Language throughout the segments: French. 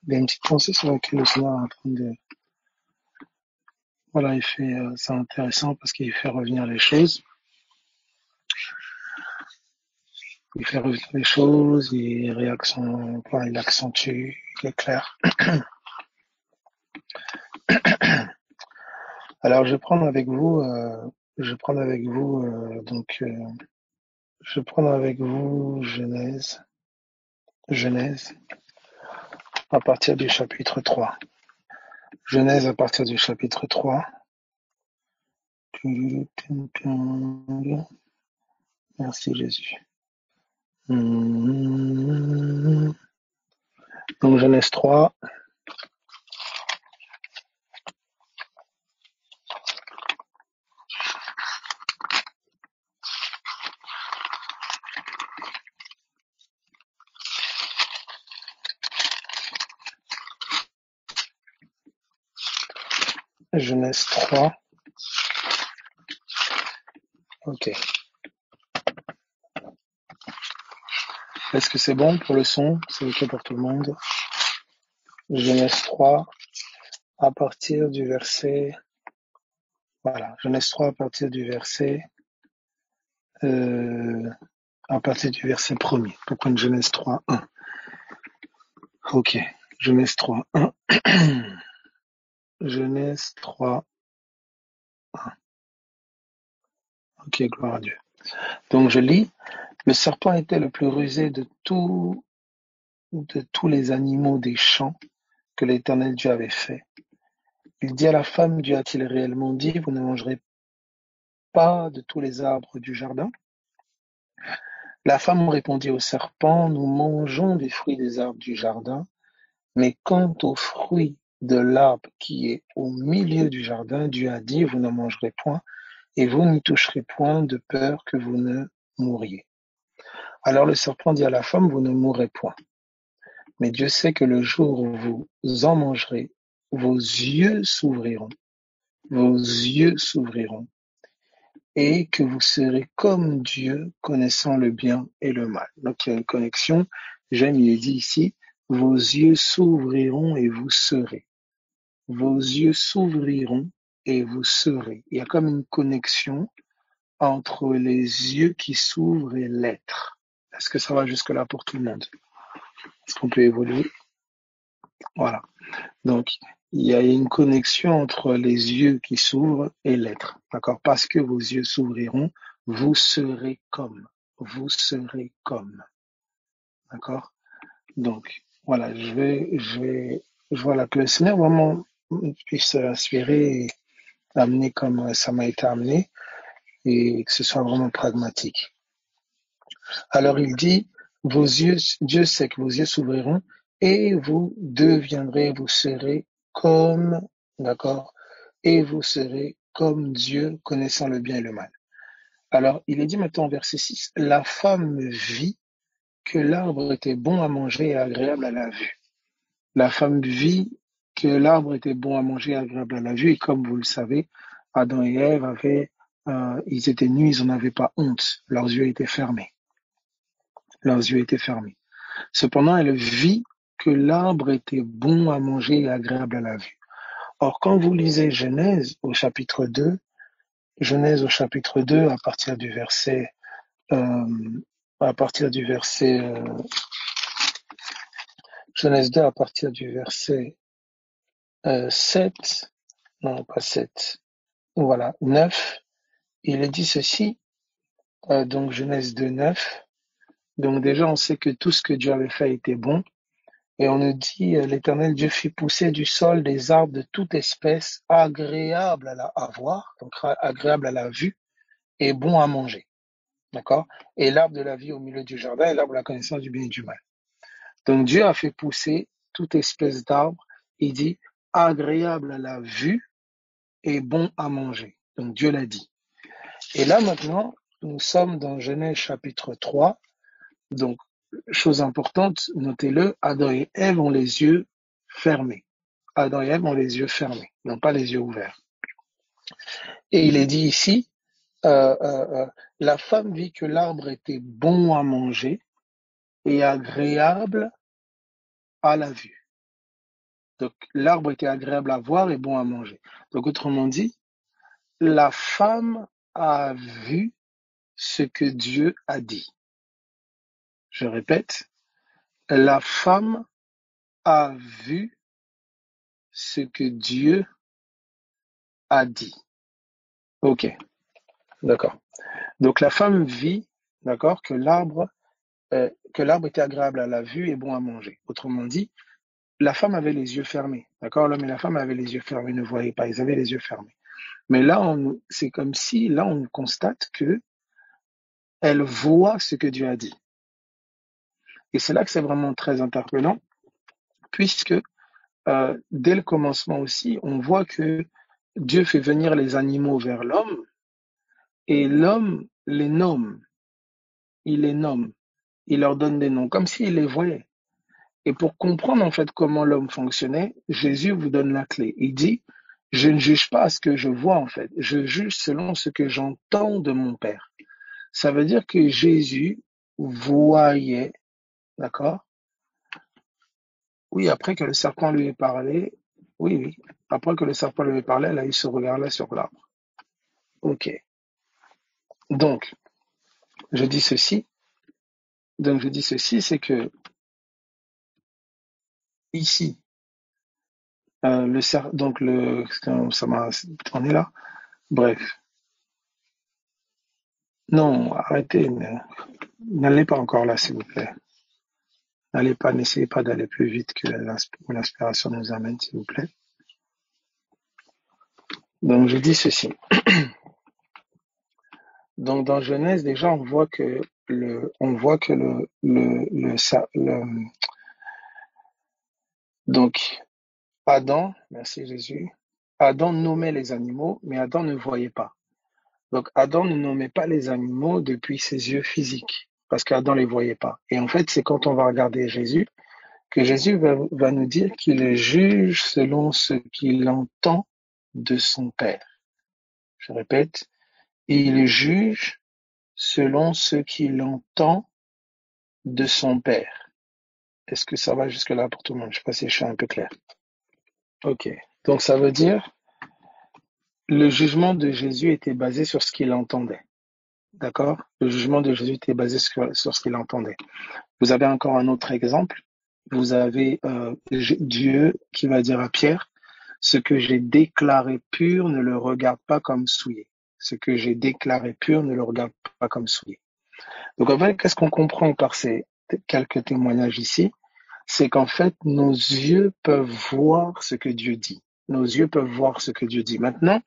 Il y a une petite pensée sur laquelle le Seigneur est en train de... Voilà, c'est intéressant parce qu'il fait revenir les choses. Il fait revenir les choses, il accentue, il éclaire. Alors, je vais prendre avec vous, Genèse, à partir du chapitre 3. Genèse à partir du chapitre 3. Merci Jésus. Donc Genèse 3. Genèse 3. Ok. Est-ce que c'est bon pour le son? C'est ok pour tout le monde? Genèse 3, à partir du verset... Voilà, Genèse 3 à partir du verset... à partir du verset 1er. On peut prendre Genèse 3, 1. Ok. Genèse 3, 1. Genèse 3, 1. Ok, gloire à Dieu. Donc je lis. Le serpent était le plus rusé de tous les animaux des champs que l'Éternel Dieu avait fait. Il dit à la femme, Dieu a-t-il réellement dit, vous ne mangerez pas de tous les arbres du jardin? La femme répondit au serpent, nous mangeons des fruits des arbres du jardin, mais quant aux fruits de l'arbre qui est au milieu du jardin, Dieu a dit, vous ne mangerez point, et vous n'y toucherez point, de peur que vous ne mouriez. Alors le serpent dit à la femme, vous ne mourrez point. Mais Dieu sait que le jour où vous en mangerez, vos yeux s'ouvriront, et que vous serez comme Dieu, connaissant le bien et le mal. Donc il y a une connexion. J'aime, il est dit ici, vos yeux s'ouvriront et vous serez. Vos yeux s'ouvriront et vous serez. Il y a comme une connexion entre les yeux qui s'ouvrent et l'être. Est-ce que ça va jusque-là pour tout le monde? Est-ce qu'on peut évoluer? Voilà. Donc, il y a une connexion entre les yeux qui s'ouvrent et l'être. D'accord? Parce que vos yeux s'ouvriront, vous serez comme. Vous serez comme. D'accord? Donc, voilà, voilà, que le Seigneur vraiment puisse inspirer et amener comme ça m'a été amené et que ce soit vraiment pragmatique. Alors, il dit, Dieu sait que vos yeux s'ouvriront et vous deviendrez, vous serez comme, d'accord? Et vous serez comme Dieu, connaissant le bien et le mal. Alors, il est dit maintenant au verset 6, la femme vit que l'arbre était bon à manger et agréable à la vue. La femme vit que l'arbre était bon à manger et agréable à la vue, et comme vous le savez, Adam et Ève ils étaient nus, ils n'en avaient pas honte, leurs yeux étaient fermés. Cependant, elle vit que l'arbre était bon à manger et agréable à la vue. Or, quand vous lisez Genèse au chapitre 2, à partir du verset, à partir du verset, Genèse 2, à partir du verset 7, non pas 7, voilà, 9, il est dit ceci, donc Genèse 2, 9, donc déjà on sait que tout ce que Dieu avait fait était bon, et on nous dit, l'Éternel Dieu fit pousser du sol des arbres de toute espèce, agréables à voir, donc agréables à la vue, et bons à manger. D'accord? Et l'arbre de la vie au milieu du jardin et l'arbre de la connaissance du bien et du mal. Donc Dieu a fait pousser toute espèce d'arbre, il dit, agréable à la vue et bon à manger. Donc Dieu l'a dit. Et là maintenant, nous sommes dans Genèse chapitre 3. Donc, chose importante, notez-le, Adam et Ève ont les yeux fermés. Adam et Ève ont les yeux fermés, non pas les yeux ouverts. Et il est dit ici, la femme vit que l'arbre était bon à manger et agréable à la vue. Donc, l'arbre était agréable à voir et bon à manger. Donc, autrement dit, la femme a vu ce que Dieu a dit. Je répète, la femme a vu ce que Dieu a dit. Ok, d'accord. Donc, la femme vit, d'accord, que l'arbre était agréable à la vue et bon à manger. Autrement dit, la femme avait les yeux fermés, d'accord? L'homme et la femme avaient les yeux fermés, ne voyaient pas, ils avaient les yeux fermés. Mais là, c'est comme si, là, on constate que elle voit ce que Dieu a dit. Et c'est là que c'est vraiment très interpellant, puisque dès le commencement aussi, on voit que Dieu fait venir les animaux vers l'homme, et l'homme les nomme, il les nomme, il leur donne des noms, comme s'il les voyait. Et pour comprendre en fait comment l'homme fonctionnait, Jésus vous donne la clé. Il dit, je ne juge pas ce que je vois en fait, je juge selon ce que j'entends de mon Père. Ça veut dire que Jésus voyait, d'accord? Oui, après que le serpent lui ait parlé, oui, oui, après que le serpent lui ait parlé, elle a eu ce regard-là sur l'arbre. Ok. Donc, je dis ceci, c'est que ici, donc on est là. Bref, non, arrêtez, n'allez pas encore là, s'il vous plaît. N'essayez pas d'aller plus vite que l'inspiration nous amène, s'il vous plaît. Donc, je dis ceci. Donc, dans Genèse, déjà, on voit que donc, Adam, merci Jésus, Adam nommait les animaux, mais Adam ne voyait pas. Donc, Adam ne nommait pas les animaux depuis ses yeux physiques, parce qu'Adam ne les voyait pas. Et en fait, c'est quand on va regarder Jésus, que Jésus va nous dire qu'il juge selon ce qu'il entend de son Père. Je répète, il juge selon ce qu'il entend de son Père. Est-ce que ça va jusque-là pour tout le monde? Je ne sais pas si je suis un peu clair. Ok. Donc ça veut dire, le jugement de Jésus était basé sur ce qu'il entendait. D'accord? Le jugement de Jésus était basé sur ce qu'il entendait. Vous avez encore un autre exemple. Vous avez Dieu qui va dire à Pierre, ce que j'ai déclaré pur, ne le regarde pas comme souillé. Ce que j'ai déclaré pur, ne le regarde pas comme souillé. Donc en fait, qu'est-ce qu'on comprend par ces quelques témoignages ici? C'est qu'en fait, nos yeux peuvent voir ce que Dieu dit. Nos yeux peuvent voir ce que Dieu dit. Maintenant,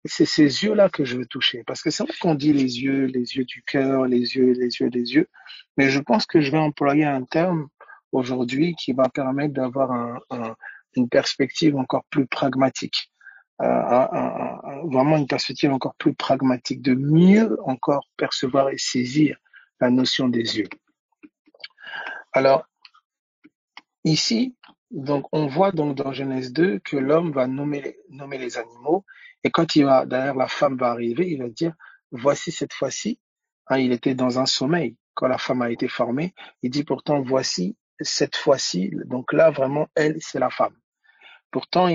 c'est ces yeux-là que je veux toucher. Parce que c'est vrai qu'on dit les yeux du cœur, les yeux. Mais je pense que je vais employer un terme aujourd'hui qui va permettre d'avoir une perspective encore plus pragmatique. Vraiment une perspective encore plus pragmatique, de mieux encore percevoir et saisir la notion des yeux. Alors, ici, donc, on voit donc dans Genèse 2 que l'homme va nommer les animaux, et quand d'ailleurs la femme va arriver, il va dire, voici cette fois-ci, hein, il était dans un sommeil quand la femme a été formée, il dit pourtant, voici cette fois-ci, donc là vraiment, elle, c'est la femme. Pourtant,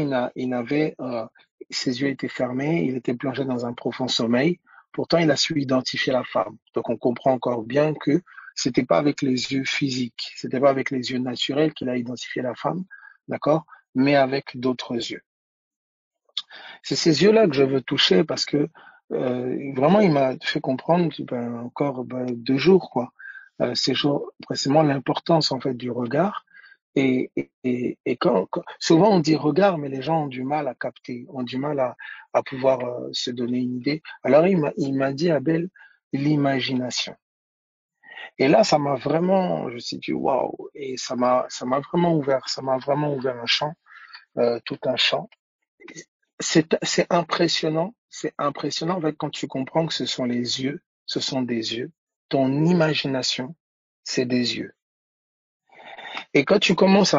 ses yeux étaient fermés, il était plongé dans un profond sommeil. Pourtant, il a su identifier la femme. Donc, on comprend encore bien que c'était pas avec les yeux physiques, c'était pas avec les yeux naturels qu'il a identifié la femme, d'accord, mais avec d'autres yeux. C'est ces yeux-là que je veux toucher parce que vraiment, il m'a fait comprendre, encore 2 jours, quoi. Ces jours, précisément l'importance en fait du regard et souvent on dit regard, mais les gens ont du mal à capter, ont du mal à pouvoir se donner une idée. Alors il m'a dit, Abel, l'imagination. Et là, ça m'a vraiment, je me suis dit waouh, et ça m'a vraiment ouvert un champ, tout un champ. C'est impressionnant, en fait quand tu comprends que ce sont les yeux, ce sont des yeux. Ton imagination, c'est des yeux. Et quand tu commences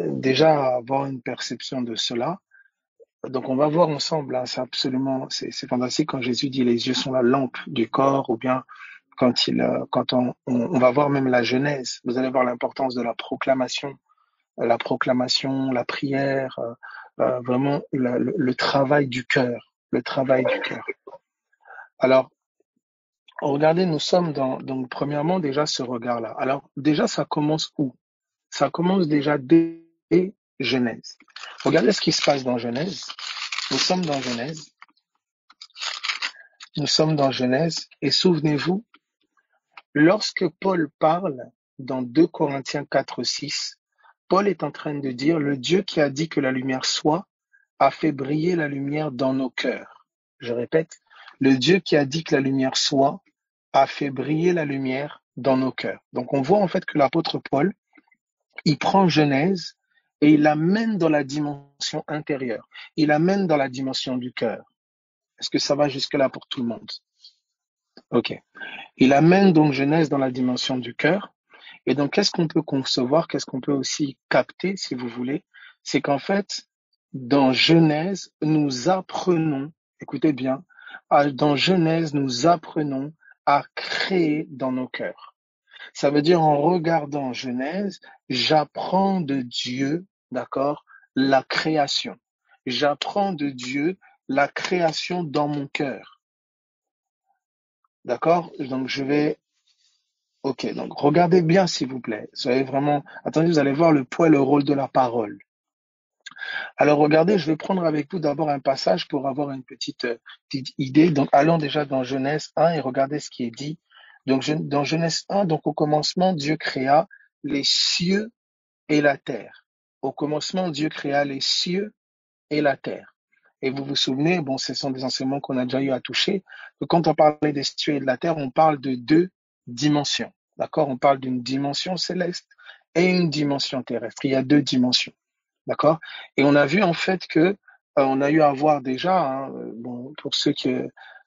déjà à avoir une perception de cela, donc on va voir ensemble, hein, c'est fantastique quand Jésus dit les yeux sont la lampe du corps, ou bien quand on va voir même la Genèse, vous allez voir l'importance de la proclamation la proclamation, la prière, vraiment le travail du cœur, le travail du cœur. Alors, regardez, nous sommes donc premièrement déjà ce regard-là. Alors déjà, ça commence où? Ça commence déjà dès Genèse. Regardez ce qui se passe dans Genèse. Nous sommes dans Genèse. Nous sommes dans Genèse. Et souvenez-vous, lorsque Paul parle dans 2 Corinthiens 4:6, Paul est en train de dire, le Dieu qui a dit que la lumière soit, a fait briller la lumière dans nos cœurs. Je répète, le Dieu qui a dit que la lumière soit, a fait briller la lumière dans nos cœurs. Donc on voit en fait que l'apôtre Paul, il prend Genèse et il l'amène dans la dimension intérieure. Il l'amène dans la dimension du cœur. Est-ce que ça va jusque-là pour tout le monde? Ok. Il amène donc Genèse dans la dimension du cœur. Et donc, qu'est-ce qu'on peut concevoir? Qu'est-ce qu'on peut aussi capter, si vous voulez? C'est qu'en fait, dans Genèse, nous apprenons, écoutez bien, dans Genèse, nous apprenons à créer dans nos cœurs. Ça veut dire en regardant Genèse, j'apprends de Dieu, d'accord, la création. J'apprends de Dieu la création dans mon cœur. D'accord? Donc ok, donc regardez bien s'il vous plaît. Soyez vraiment, attendez, vous allez voir le poids et le rôle de la parole. Alors regardez, je vais prendre avec vous d'abord un passage pour avoir une petite idée. Donc allons déjà dans Genèse 1 et regardez ce qui est dit. Donc dans Genèse 1, donc au commencement, Dieu créa les cieux et la terre. Au commencement, Dieu créa les cieux et la terre. Et vous vous souvenez, bon, ce sont des enseignements qu'on a déjà eu à toucher, que quand on parlait des cieux et de la terre, on parle de 2 dimensions. D'accord? On parle d'une dimension céleste et une dimension terrestre. Il y a 2 dimensions. D'accord? Et on a vu en fait que on a eu à voir déjà, hein, bon, pour ceux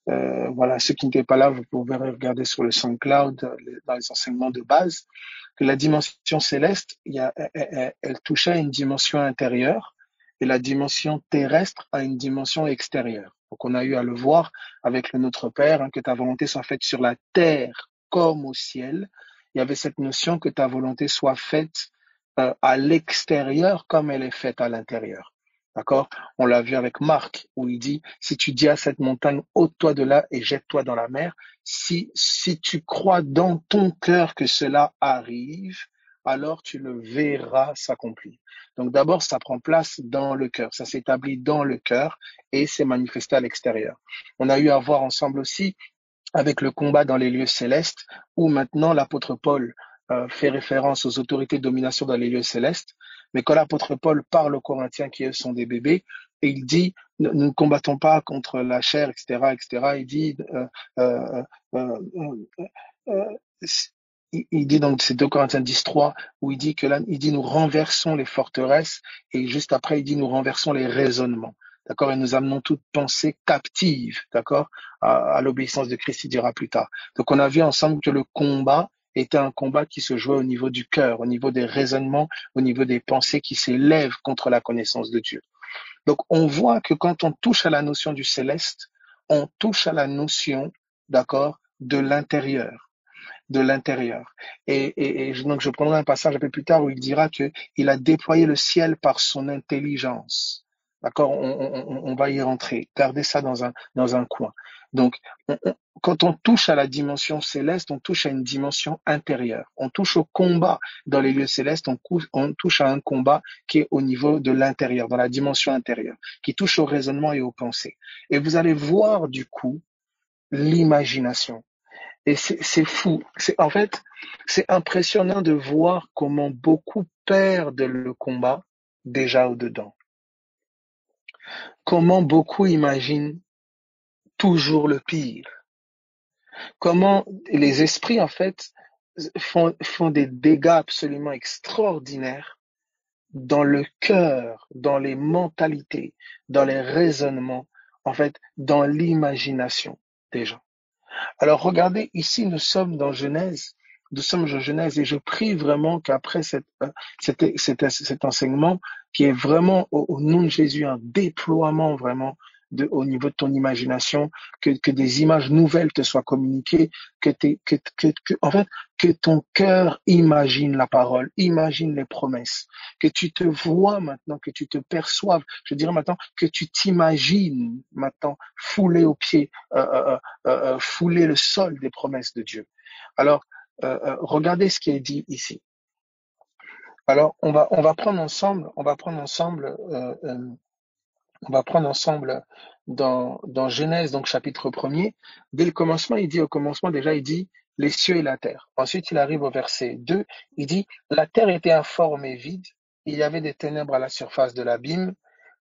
voilà, ceux qui n'étaient pas là, vous pouvez regarder sur le SoundCloud, dans les enseignements de base, que la dimension céleste, elle touchait à une dimension intérieure et la dimension terrestre à une dimension extérieure. Donc on a eu à le voir avec le Notre Père, hein, que ta volonté soit faite sur la terre comme au ciel. Il y avait cette notion que ta volonté soit faite à l'extérieur comme elle est faite à l'intérieur. D'accord? On l'a vu avec Marc, où il dit, si tu dis à cette montagne, ôte-toi de là et jette-toi dans la mer, si tu crois dans ton cœur que cela arrive, alors tu le verras s'accomplir. Donc d'abord, ça prend place dans le cœur, ça s'établit dans le cœur et c'est manifesté à l'extérieur. On a eu à voir ensemble aussi avec le combat dans les lieux célestes, où maintenant l'apôtre Paul fait référence aux autorités de domination dans les lieux célestes, mais quand l'apôtre Paul parle aux Corinthiens qui eux sont des bébés, et il dit, nous ne combattons pas contre la chair, etc., etc., il dit, euh, euh, euh, il dit donc, c'est 2 Corinthiens 10:3, où il dit que là, il dit, nous renversons les forteresses, et juste après, il dit, nous renversons les raisonnements. D'accord? Et nous amenons toute pensée captive, d'accord? À l'obéissance de Christ, il dira plus tard. Donc, on a vu ensemble que le combat était un combat qui se jouait au niveau du cœur, au niveau des raisonnements, au niveau des pensées qui s'élèvent contre la connaissance de Dieu. Donc, on voit que quand on touche à la notion du céleste, on touche à la notion, d'accord, de l'intérieur, de l'intérieur. Et donc, je prendrai un passage un peu plus tard où il dira que il a déployé le ciel par son intelligence. D'accord? On va y rentrer. Gardez ça dans un coin. Donc, quand on touche à la dimension céleste, on touche à une dimension intérieure. On touche au combat dans les lieux célestes, on touche à un combat qui est au niveau de l'intérieur, dans la dimension intérieure, qui touche au raisonnement et aux pensées. Et vous allez voir du coup l'imagination. Et c'est fou. En fait, c'est impressionnant de voir comment beaucoup perdent le combat déjà au-dedans. Comment beaucoup imaginent toujours le pire. Comment les esprits, en fait, font des dégâts absolument extraordinaires dans le cœur, dans les mentalités, dans les raisonnements, en fait, dans l'imagination des gens. Alors regardez, ici nous sommes dans Genèse, nous sommes dans Genèse et je prie vraiment qu'après cet enseignement, qui est vraiment au nom de Jésus un déploiement vraiment au niveau de ton imagination, que des images nouvelles te soient communiquées, en fait, que ton cœur imagine la parole, imagine les promesses, que tu te vois maintenant, que tu te perçoives, je dirais maintenant, que tu t'imagines maintenant fouler aux pieds, fouler le sol des promesses de Dieu. Alors, regardez ce qui est dit ici. Alors, on va prendre ensemble, dans Genèse, donc chapitre 1er. Dès le commencement, au commencement déjà, il dit les cieux et la terre. Ensuite, il arrive au verset 2, il dit la terre était informe et vide, il y avait des ténèbres à la surface de l'abîme.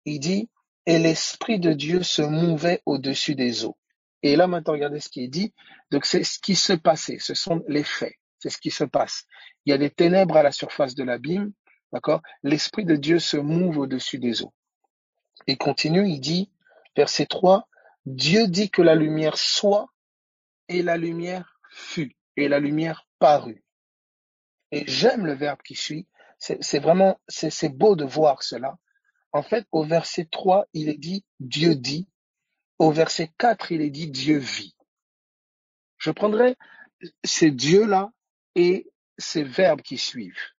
Il dit et l'esprit de Dieu se mouvait au-dessus des eaux. Et là, maintenant, regardez ce qui est dit. Donc, c'est ce qui se passait, ce sont les faits, c'est ce qui se passe. Il y a des ténèbres à la surface de l'abîme, d'accord? L'esprit de Dieu se mouve au-dessus des eaux. Il continue, il dit, verset 3, Dieu dit que la lumière soit, et la lumière fut, et la lumière parut. Et j'aime le verbe qui suit, c'est vraiment, c'est beau de voir cela. En fait, au verset 3, il est dit Dieu dit, au verset 4, il est dit Dieu vit. Je prendrai ces dieux-là et ces verbes qui suivent.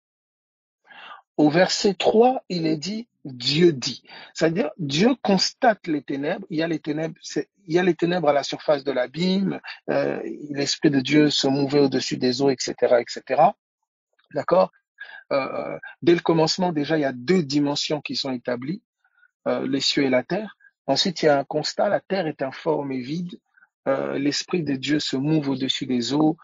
Au verset 3, il est dit Dieu dit. C'est-à-dire, Dieu constate les ténèbres. Il y a les ténèbres à la surface de l'abîme. L'Esprit de Dieu se mouvait au-dessus des eaux, etc., etc. D'accord? Dès le commencement, déjà, il y a deux dimensions qui sont établies, les cieux et la terre. Ensuite, il y a un constat, la terre est informe et vide. L'Esprit de Dieu se mouve au-dessus des eaux.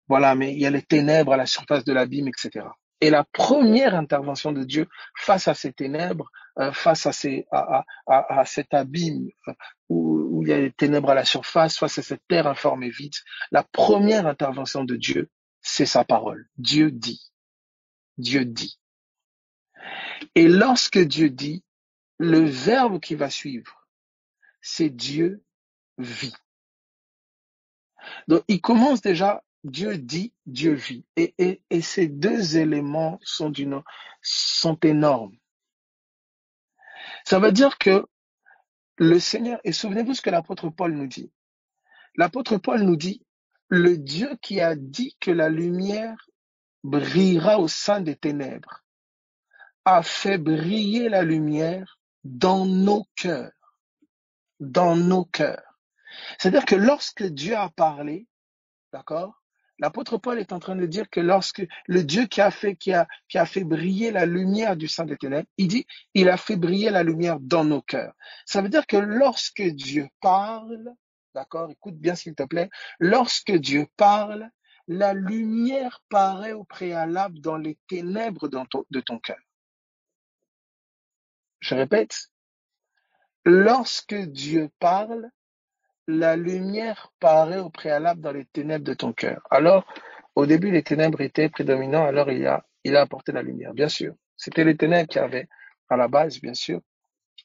Voilà, mais il y a les ténèbres à la surface de l'abîme, etc. Et la première intervention de Dieu face à ces ténèbres, face à cet abîme où il y a des ténèbres à la surface, face à cette terre informe et vide, la première intervention de Dieu, c'est sa parole. Dieu dit. Dieu dit. Et lorsque Dieu dit, le verbe qui va suivre, c'est Dieu vit. Donc, il commence déjà, Dieu dit, Dieu vit. Et ces deux éléments sont énormes. Ça veut dire que le Seigneur, et souvenez-vous ce que l'apôtre Paul nous dit. L'apôtre Paul nous dit, le Dieu qui a dit que la lumière brillera au sein des ténèbres, a fait briller la lumière dans nos cœurs. Dans nos cœurs. C'est-à-dire que lorsque Dieu a parlé, d'accord? L'apôtre Paul est en train de dire que lorsque le Dieu qui a fait briller la lumière du sein des ténèbres, il dit, il a fait briller la lumière dans nos cœurs. Ça veut dire que lorsque Dieu parle, d'accord? Écoute bien s'il te plaît. Lorsque Dieu parle, la lumière paraît au préalable dans les ténèbres de ton cœur. Je répète. Lorsque Dieu parle, la lumière paraît au préalable dans les ténèbres de ton cœur. Alors, au début, les ténèbres étaient prédominants, alors il a apporté la lumière, bien sûr. C'était les ténèbres qu'il y avait à la base, bien sûr.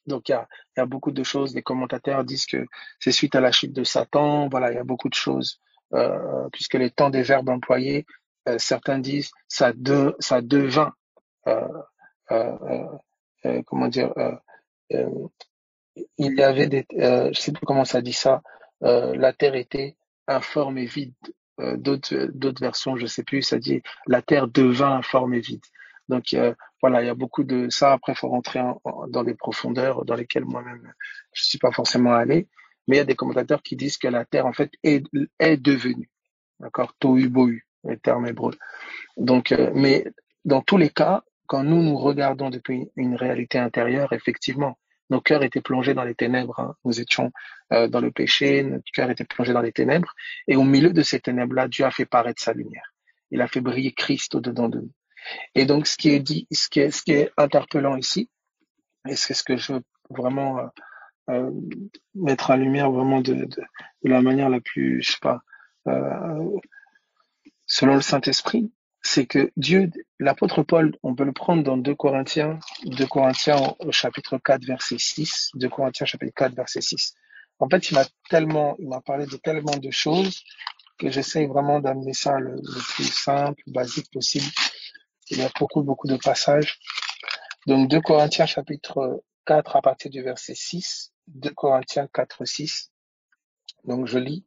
Donc, il y a beaucoup de choses. Les commentateurs disent que c'est suite à la chute de Satan. Voilà, il y a beaucoup de choses. Puisque les temps des verbes employés, certains disent ça devint, euh, comment dire, euh, il y avait je sais plus comment ça dit ça, la terre était informe et vide. D'autres versions, je sais plus, ça dit la terre devint informe et vide. Donc voilà, il y a beaucoup de ça. Après, il faut rentrer dans des profondeurs dans lesquelles moi-même je suis pas forcément allé. Mais il y a des commentateurs qui disent que la terre en fait est devenue, d'accord, tohu bohu, le terme hébreu. Donc, mais dans tous les cas, quand nous regardons depuis une réalité intérieure, effectivement, nos cœurs étaient plongés dans les ténèbres. Hein. Nous étions dans le péché, notre cœur était plongé dans les ténèbres. Et au milieu de ces ténèbres-là, Dieu a fait paraître sa lumière. Il a fait briller Christ au-dedans de nous. Et donc, ce qui est dit, ce qui est interpellant ici, et c'est ce que je veux vraiment euh, mettre en lumière vraiment de la manière la plus, je sais pas, euh, selon le Saint-Esprit, c'est que Dieu, l'apôtre Paul, on peut le prendre dans 2 Corinthiens au chapitre 4, verset 6, 2 Corinthiens chapitre 4, verset 6. En fait, il m'a parlé de tellement de choses que j'essaye vraiment d'amener ça le plus simple, basique possible. Il y a beaucoup de passages. Donc 2 Corinthiens chapitre 4 à partir du verset 6, 2 Corinthiens 4, 6. Donc je lis.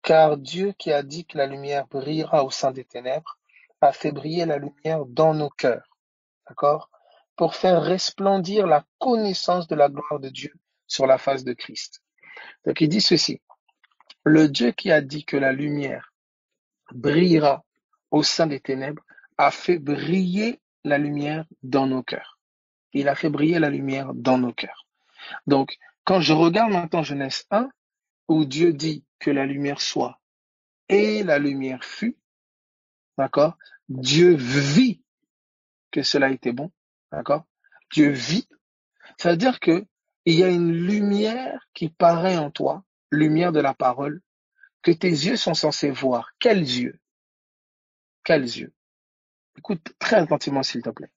Car Dieu qui a dit que la lumière brillera au sein des ténèbres, a fait briller la lumière dans nos cœurs, d'accord? Pour faire resplendir la connaissance de la gloire de Dieu sur la face de Christ. Donc il dit ceci. Le Dieu qui a dit que la lumière brillera au sein des ténèbres a fait briller la lumière dans nos cœurs. Il a fait briller la lumière dans nos cœurs. Donc, quand je regarde maintenant Genèse 1, où Dieu dit que la lumière soit et la lumière fut, d'accord? Dieu vit que cela était bon, d'accord? Dieu vit. Ça veut dire que il y a une lumière qui paraît en toi, lumière de la parole, que tes yeux sont censés voir. Quels yeux? Quels yeux? Écoute très attentivement, s'il te plaît.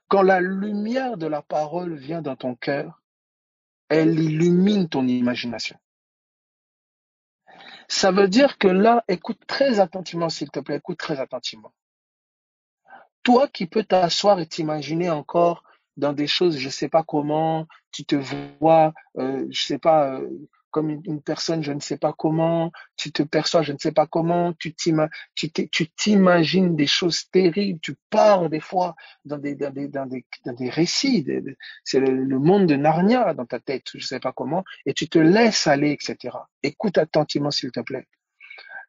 Quand la lumière de la parole vient dans ton cœur, elle illumine ton imagination. Ça veut dire que là, écoute très attentivement, s'il te plaît, écoute très attentivement. Toi qui peux t'asseoir et t'imaginer encore dans des choses, je sais pas comment, tu te vois, je sais pas, comme une personne, je ne sais pas comment, tu te perçois, je ne sais pas comment, tu t'imagines des choses terribles, tu pars des fois dans des récits, c'est le monde de Narnia dans ta tête, je sais pas comment, et tu te laisses aller, etc. Écoute attentivement, s'il te plaît.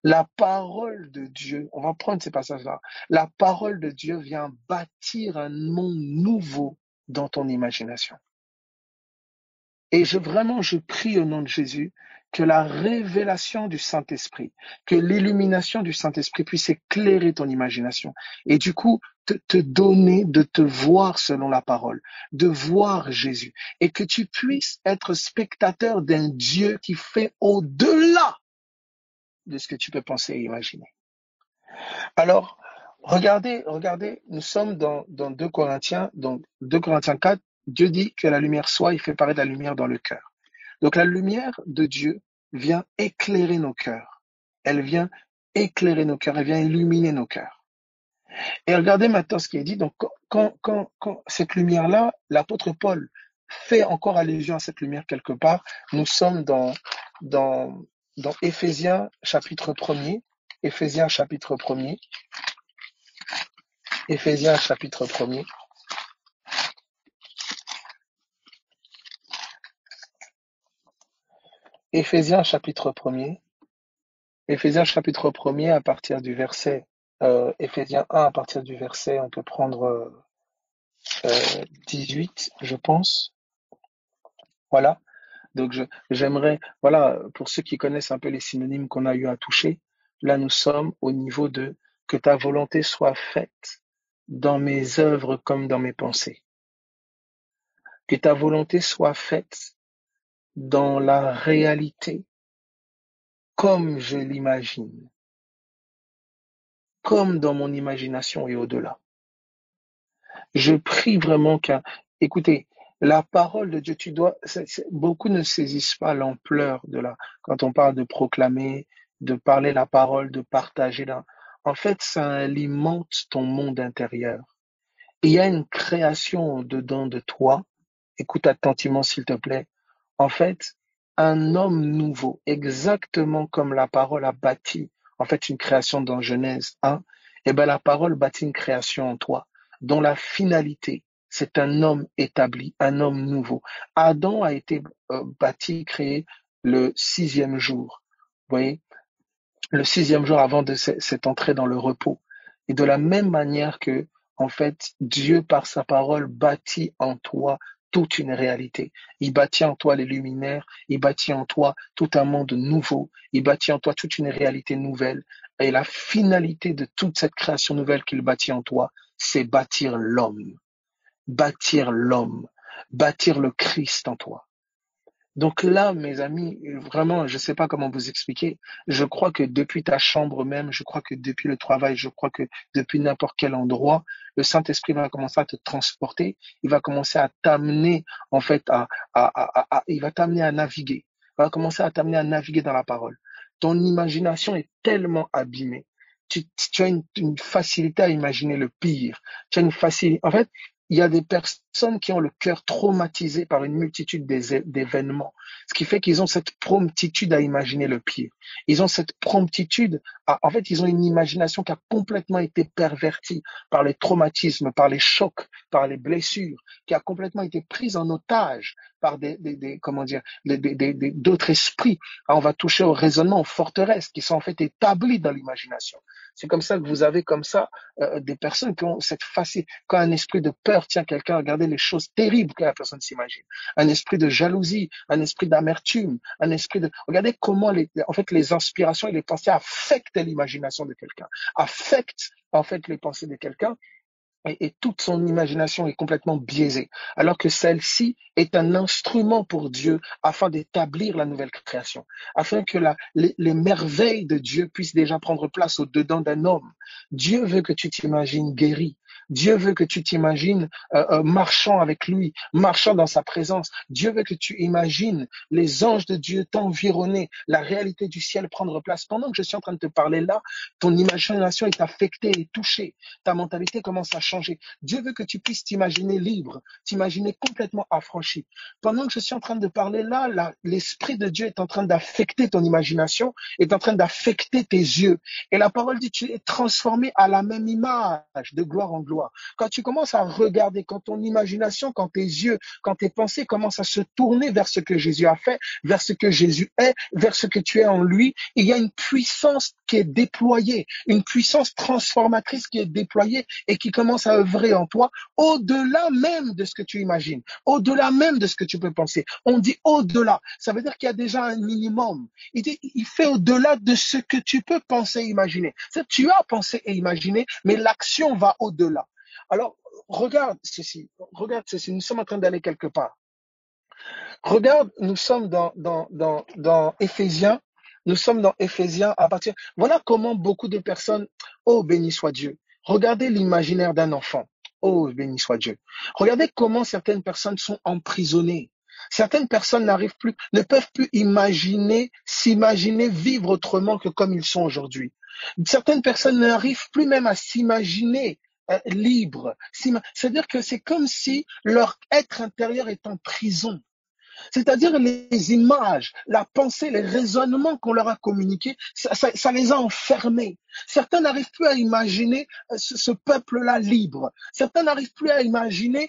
La parole de Dieu, on va prendre ces passages-là. La parole de Dieu vient bâtir un monde nouveau dans ton imagination. Et je prie au nom de Jésus que la révélation du Saint-Esprit, que l'illumination du Saint-Esprit puisse éclairer ton imagination. Et du coup, te donner de te voir selon la parole, de voir Jésus. Et que tu puisses être spectateur d'un Dieu qui fait au-delà de ce que tu peux penser et imaginer. Alors, regardez, nous sommes dans 2 Corinthiens, donc 2 Corinthiens 4, Dieu dit que la lumière soit, il fait paraître la lumière dans le cœur. Donc la lumière de Dieu vient éclairer nos cœurs. Elle vient éclairer nos cœurs, elle vient illuminer nos cœurs. Et regardez maintenant ce qui est dit. Donc quand cette lumière-là, l'apôtre Paul fait encore allusion à cette lumière quelque part, nous sommes dans, dans Éphésiens chapitre 1er, Éphésiens chapitre 1er, Éphésiens chapitre 1er. Éphésiens chapitre 1er. Éphésiens chapitre 1er à partir du verset Éphésiens 1 à partir du verset, on peut prendre 18, je pense. Voilà. Donc j'aimerais, voilà, pour ceux qui connaissent un peu les synonymes qu'on a eu à toucher, là nous sommes au niveau de que ta volonté soit faite dans mes œuvres comme dans mes pensées. Que ta volonté soit faite dans la réalité comme je l'imagine, comme dans mon imagination et au-delà. Je prie vraiment écoutez, la parole de Dieu, beaucoup ne saisissent pas l'ampleur quand on parle de proclamer, de parler la parole, de partager en fait, ça alimente ton monde intérieur. Et il y a une création dedans de toi. Écoute attentivement, s'il te plaît. En fait, un homme nouveau, exactement comme la parole a bâti, en fait, une création dans Genèse 1, et ben la parole bâtit une création en toi, dont la finalité, c'est un homme établi, un homme nouveau. Adam a été bâti, créé le 6e jour. Vous voyez, le 6e jour avant de cette entrée dans le repos. Et de la même manière que, en fait, Dieu, par sa parole, bâtit en toi toute une réalité. Il bâtit en toi les luminaires, il bâtit en toi tout un monde nouveau, il bâtit en toi toute une réalité nouvelle. Et la finalité de toute cette création nouvelle qu'il bâtit en toi, c'est bâtir l'homme, bâtir le Christ en toi. Donc là, mes amis, vraiment, je ne sais pas comment vous expliquer. Je crois que depuis ta chambre même, je crois que depuis le travail, je crois que depuis n'importe quel endroit, le Saint-Esprit va commencer à te transporter. Il va commencer à t'amener, en fait, il va t'amener à naviguer. Il va commencer à t'amener à naviguer dans la parole. Ton imagination est tellement abîmée. Tu as une facilité à imaginer le pire. Tu as une facilité. En fait, il y a des personnes qui ont le cœur traumatisé par une multitude d'événements, ce qui fait qu'ils ont cette promptitude à imaginer le pire. Ils ont cette promptitude en fait, ils ont une imagination qui a complètement été pervertie par les traumatismes, par les chocs, par les blessures, qui a complètement été prise en otage par comment dire, d'autres esprits. On va toucher au raisonnement, aux forteresses qui sont en fait établies dans l'imagination. C'est comme ça que vous avez comme ça des personnes qui ont cette facilité, quand un esprit de peur tient quelqu'un, regardez les choses terribles que la personne s'imagine. Un esprit de jalousie, un esprit d'amertume, un esprit de... Regardez comment en fait, les inspirations et les pensées affectent l'imagination de quelqu'un, affectent en fait les pensées de quelqu'un et toute son imagination est complètement biaisée, alors que celle-ci est un instrument pour Dieu afin d'établir la nouvelle création, afin que les merveilles de Dieu puissent déjà prendre place au-dedans d'un homme. Dieu veut que tu t'imagines guéri. Dieu veut que tu t'imagines marchant avec lui, marchant dans sa présence. Dieu veut que tu imagines les anges de Dieu t'environner, la réalité du ciel prendre place. Pendant que je suis en train de te parler là, ton imagination est affectée et touchée. Ta mentalité commence à changer. Dieu veut que tu puisses t'imaginer libre, t'imaginer complètement affranchi. Pendant que je suis en train de parler là, l'Esprit de Dieu est en train d'affecter ton imagination, est en train d'affecter tes yeux. Et la parole dit, tu es transformé à la même image, de gloire en gloire. Quand tu commences à regarder, quand ton imagination, quand tes yeux, quand tes pensées commencent à se tourner vers ce que Jésus a fait, vers ce que Jésus est, vers ce que tu es en lui, il y a une puissance qui est déployée, une puissance transformatrice qui est déployée et qui commence à œuvrer en toi au-delà même de ce que tu imagines, au-delà même de ce que tu peux penser. On dit au-delà, ça veut dire qu'il y a déjà un minimum. Il fait au-delà de ce que tu peux penser et imaginer. Tu as pensé et imaginé, mais l'action va au-delà. Alors, regarde ceci, nous sommes en train d'aller quelque part. Regarde, nous sommes dans Éphésiens, nous sommes dans Éphésiens à partir, voilà comment beaucoup de personnes, oh béni soit Dieu, regardez l'imaginaire d'un enfant, oh béni soit Dieu, regardez comment certaines personnes sont emprisonnées. Certaines personnes ne peuvent plus s'imaginer vivre autrement que comme ils sont aujourd'hui. Certaines personnes n'arrivent plus même à s'imaginer libres. C'est-à-dire que c'est comme si leur être intérieur est en prison. C'est-à-dire les images, la pensée, les raisonnements qu'on leur a communiqués, ça les a enfermés. Certains n'arrivent plus à imaginer ce peuple-là libre. Certains n'arrivent plus à imaginer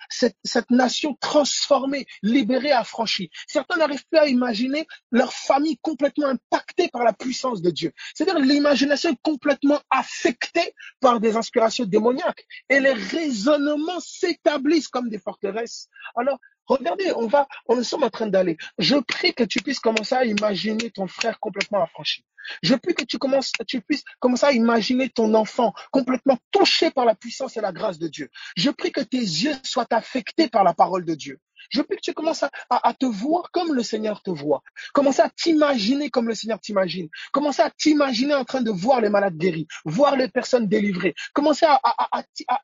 cette nation transformée, libérée, affranchie. Certains n'arrivent plus à imaginer leur famille complètement impactée par la puissance de Dieu. C'est-à-dire l'imagination est complètement affectée par des inspirations démoniaques et les raisonnements s'établissent comme des forteresses. Alors, regardez, nous sommes en train d'aller. Je prie que tu puisses commencer à imaginer ton frère complètement affranchi. Je prie que tu puisses commencer à imaginer ton enfant complètement touché par la puissance et la grâce de Dieu. Je prie que tes yeux soient affectés par la parole de Dieu. Je prie que tu commences à te voir comme le Seigneur te voit. Commence à t'imaginer comme le Seigneur t'imagine. Commence à t'imaginer en train de voir les malades guéris, voir les personnes délivrées. Commence à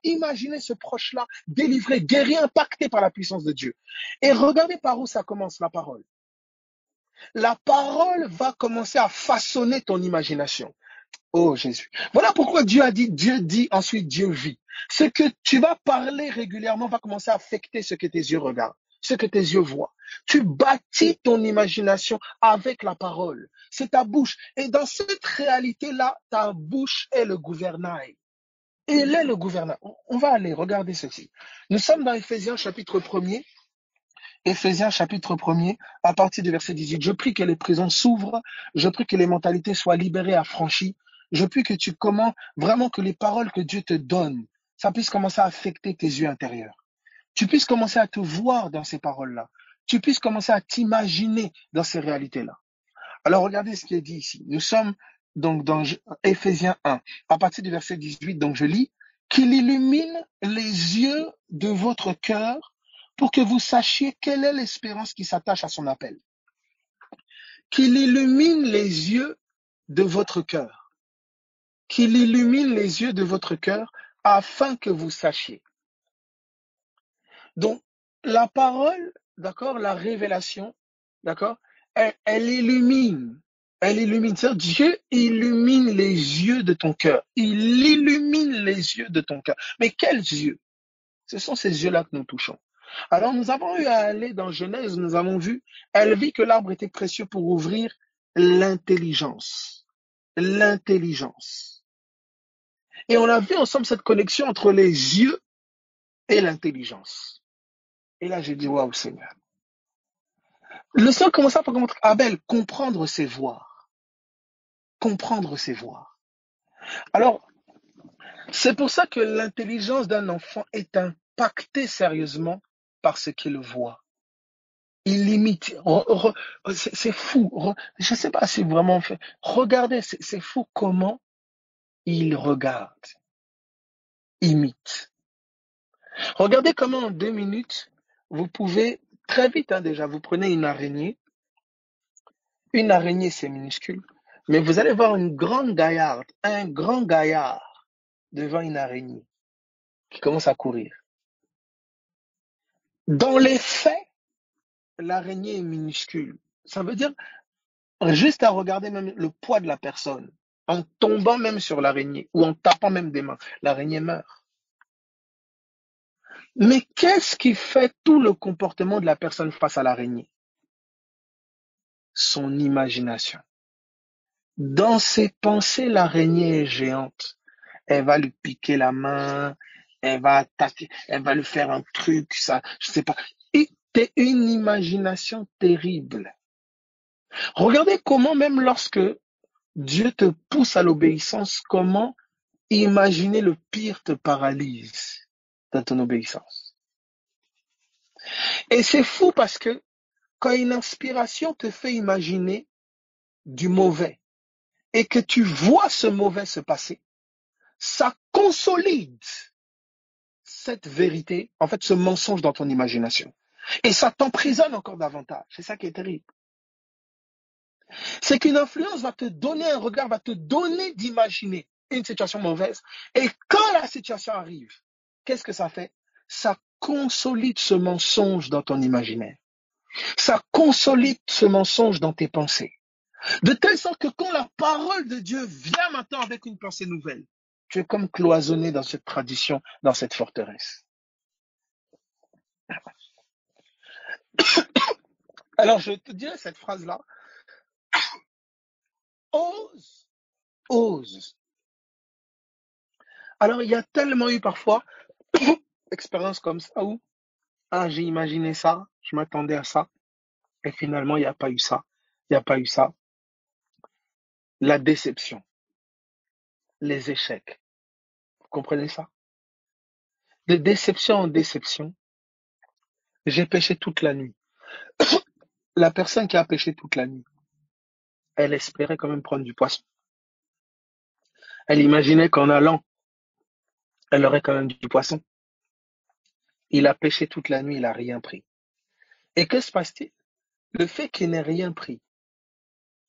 imaginer ce proche-là délivré, guéri, impacté par la puissance de Dieu. Et regardez par où ça commence la parole. La parole va commencer à façonner ton imagination. Oh Jésus. Voilà pourquoi Dieu dit, ensuite Dieu vit. Ce que tu vas parler régulièrement va commencer à affecter ce que tes yeux regardent, ce que tes yeux voient. Tu bâtis ton imagination avec la parole. C'est ta bouche. Et dans cette réalité-là, ta bouche est le gouvernail. Il est le gouvernail. On va aller regarder ceci. Nous sommes dans Éphésiens chapitre 1er. Éphésiens chapitre 1er, à partir du verset 18. Je prie que les prisons s'ouvrent, je prie que les mentalités soient libérées, affranchies. Je prie que tu commences vraiment que les paroles que Dieu te donne, ça puisse commencer à affecter tes yeux intérieurs. Tu puisses commencer à te voir dans ces paroles-là. Tu puisses commencer à t'imaginer dans ces réalités-là. Alors regardez ce qui est dit ici. Nous sommes donc dans Éphésiens 1, à partir du verset 18, donc je lis, qu'il illumine les yeux de votre cœur pour que vous sachiez quelle est l'espérance qui s'attache à son appel. Qu'il illumine les yeux de votre cœur. Qu'il illumine les yeux de votre cœur afin que vous sachiez. Donc, la parole, d'accord, la révélation, d'accord, elle illumine. Elle illumine. C'est-à-dire, Dieu illumine les yeux de ton cœur. Il illumine les yeux de ton cœur. Mais quels yeux? Ce sont ces yeux-là que nous touchons. Alors nous avons eu à aller dans Genèse, nous avons vu, elle vit que l'arbre était précieux pour ouvrir l'intelligence. L'intelligence. Et on a vu ensemble cette connexion entre les yeux et l'intelligence. Et là, j'ai dit, waouh, Seigneur. Le Seigneur commença par montrer Abel, comprendre ses voix. Comprendre ses voix. Alors, c'est pour ça que l'intelligence d'un enfant est impactée sérieusement par ce qu'il voit. Il imite. C'est fou. Je ne sais pas si vraiment fait. Regardez, c'est fou comment il regarde, imite. Regardez comment en 2 minutes, vous pouvez, très vite déjà, vous prenez une araignée. Une araignée, c'est minuscule. Mais vous allez voir une grande gaillarde, un grand gaillard devant une araignée qui commence à courir. Dans les faits, l'araignée est minuscule. Ça veut dire, juste à regarder même le poids de la personne, en tombant même sur l'araignée ou en tapant même des mains, l'araignée meurt. Mais qu'est-ce qui fait tout le comportement de la personne face à l'araignée? Son imagination. Dans ses pensées, l'araignée est géante. Elle va lui piquer la main, elle va attaquer, elle va lui faire un truc, ça, je sais pas. Et c'est une imagination terrible. Regardez comment même lorsque Dieu te pousse à l'obéissance, comment imaginer le pire te paralyse dans ton obéissance. Et c'est fou parce que quand une inspiration te fait imaginer du mauvais et que tu vois ce mauvais se passer, ça consolide cette vérité, en fait, ce mensonge dans ton imagination. Et ça t'emprisonne encore davantage. C'est ça qui est terrible. C'est qu'une influence va te donner un regard, va te donner d'imaginer une situation mauvaise. Et quand la situation arrive, qu'est-ce que ça fait? Ça consolide ce mensonge dans ton imaginaire. Ça consolide ce mensonge dans tes pensées. De telle sorte que quand la parole de Dieu vient maintenant avec une pensée nouvelle, tu es comme cloisonné dans cette tradition, dans cette forteresse. Alors je te dirais cette phrase-là, ose, ose. Alors il y a tellement eu parfois expériences comme ça où j'ai imaginé ça, je m'attendais à ça, et finalement il n'y a pas eu ça, il n'y a pas eu ça. La déception, les échecs, vous comprenez ça? De déception en déception, j'ai pêché toute la nuit. La personne qui a pêché toute la nuit, elle espérait quand même prendre du poisson. Elle imaginait qu'en allant, elle aurait quand même du poisson. Il a pêché toute la nuit, il n'a rien pris. Et que se passe-t-il? Le fait qu'il n'ait rien pris,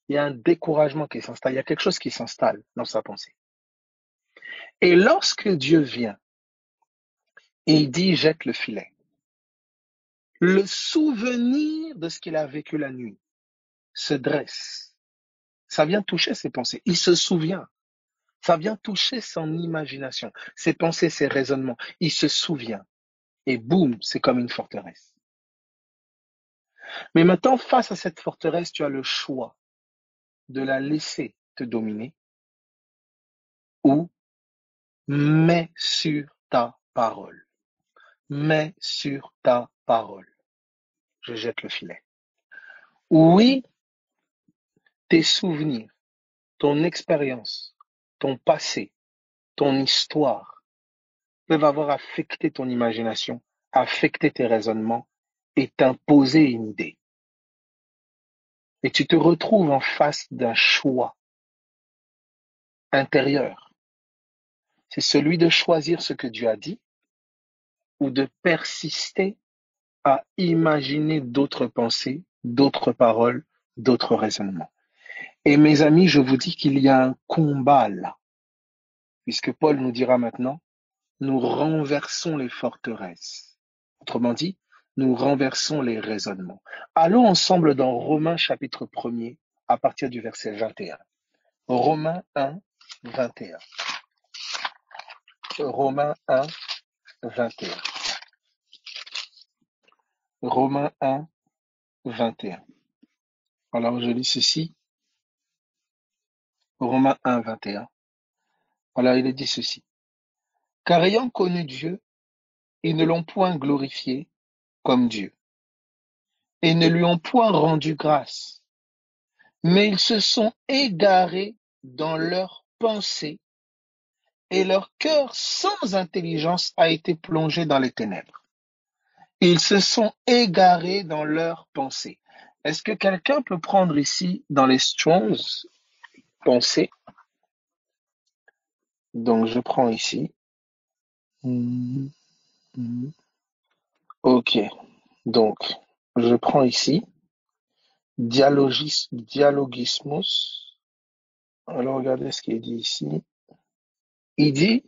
il y a un découragement qui s'installe, il y a quelque chose qui s'installe dans sa pensée. Et lorsque Dieu vient et il dit jette le filet, le souvenir de ce qu'il a vécu la nuit se dresse. Ça vient toucher ses pensées. Il se souvient. Ça vient toucher son imagination, ses pensées, ses raisonnements. Il se souvient. Et boum, c'est comme une forteresse. Mais maintenant, face à cette forteresse, tu as le choix de la laisser te dominer ou mets sur ta parole. Mets sur ta parole. Je jette le filet. Oui, tes souvenirs, ton expérience, ton passé, ton histoire peuvent avoir affecté ton imagination, affecté tes raisonnements et t'imposer une idée. Et tu te retrouves en face d'un choix intérieur. C'est celui de choisir ce que Dieu a dit ou de persister à imaginer d'autres pensées, d'autres paroles, d'autres raisonnements. Et mes amis, je vous dis qu'il y a un combat là, puisque Paul nous dira maintenant, nous renversons les forteresses. Autrement dit, nous renversons les raisonnements. Allons ensemble dans Romains chapitre 1er, à partir du verset 21. Romains 1, 21. Romains 1, 21. Romains 1, 21. Alors je lis ceci, Romains 1, 21. Alors il est dit ceci. Car ayant connu Dieu, ils ne l'ont point glorifié comme Dieu, et ne lui ont point rendu grâce, mais ils se sont égarés dans leurs pensées, et leur cœur sans intelligence a été plongé dans les ténèbres. Ils se sont égarés dans leurs pensées. Est-ce que quelqu'un peut prendre ici dans les Strongs pensées? Donc je prends ici. Ok. Donc je prends ici dialogismus. Alors regardez ce qui est dit ici. Il dit,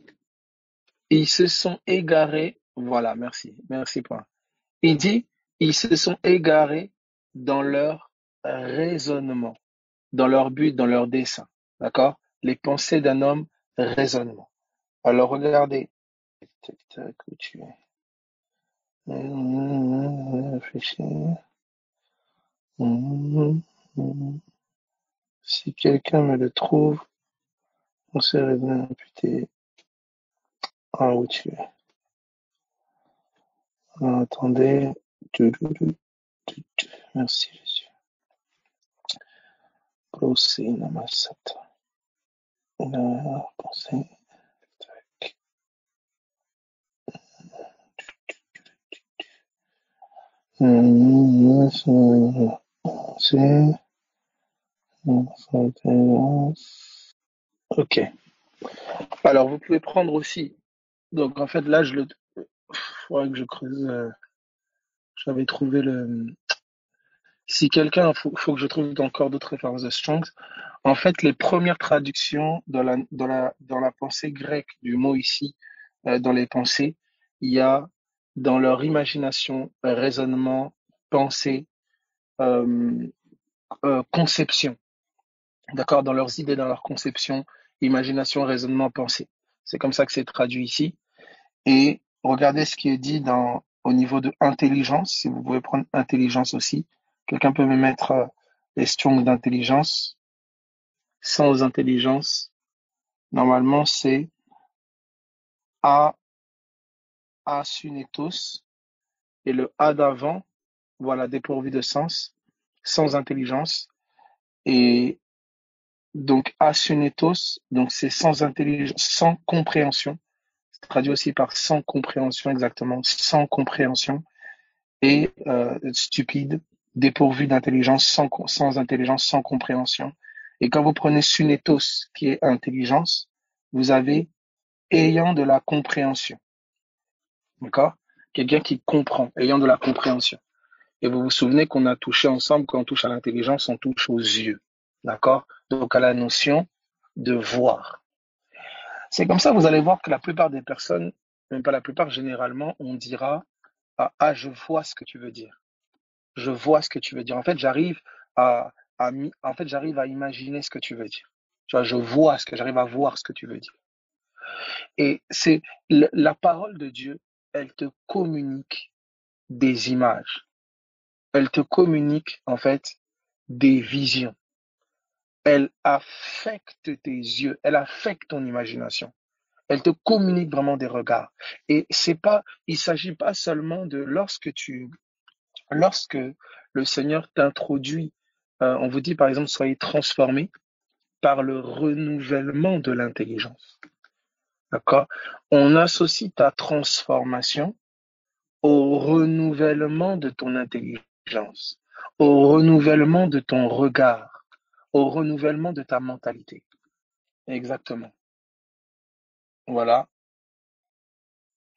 ils se sont égarés. Voilà, merci. Merci point. Il dit, ils se sont égarés dans leur raisonnement, dans leur but, dans leur dessein. D'accord? Les pensées d'un homme, raisonnement. Alors regardez. Tac, tac, où tu es? Réfléchir. Si quelqu'un me le trouve, on serait bien imputé. Ah, où tu es? Ah, attendez. Merci Jésus. Procès namasata. Pensez. Ok. Alors, vous pouvez prendre aussi. Donc, en fait, là, faudrait que je creuse. J'avais trouvé le. Si quelqu'un, faut que je trouve encore d'autres références de Strong's. En fait, les premières traductions dans la pensée grecque du mot ici, dans les pensées, il y a dans leur imagination, raisonnement, pensée, euh, conception. D'accord? Dans leurs idées, dans leur conception, imagination, raisonnement, pensée. C'est comme ça que c'est traduit ici. Et regardez ce qui est dit au niveau de intelligence. Si vous pouvez prendre intelligence aussi. Quelqu'un peut me mettre les Strong d'intelligence. Sans intelligence, normalement, c'est A, asunetos. Et le A d'avant, voilà, dépourvu de sens, sans intelligence. Et donc, asunetos, donc c'est sans intelligence, sans compréhension. C'est traduit aussi par sans compréhension, exactement, sans compréhension. Et stupide, dépourvu d'intelligence, sans intelligence, sans compréhension. Et quand vous prenez sunetos, qui est intelligence, vous avez ayant de la compréhension. D'accord? Quelqu'un qui comprend, ayant de la compréhension. Et vous vous souvenez qu'on a touché ensemble, quand on touche à l'intelligence, on touche aux yeux. D'accord? Donc à la notion de voir. C'est comme ça, vous allez voir que la plupart des personnes, même pas la plupart, généralement, on dira, ah, je vois ce que tu veux dire. Je vois ce que tu veux dire. En fait, j'arrive à imaginer ce que tu veux dire. Tu vois, j'arrive à voir ce que tu veux dire. Et c'est la parole de Dieu, elle te communique des images. Elle te communique, en fait, des visions. Elle affecte tes yeux. Elle affecte ton imagination. Elle te communique vraiment des regards. Et il s'agit pas seulement de lorsque le Seigneur t'introduit, on vous dit par exemple, soyez transformés par le renouvellement de l'intelligence. D'accord? On associe ta transformation au renouvellement de ton intelligence, au renouvellement de ton regard, au renouvellement de ta mentalité. Exactement. Voilà,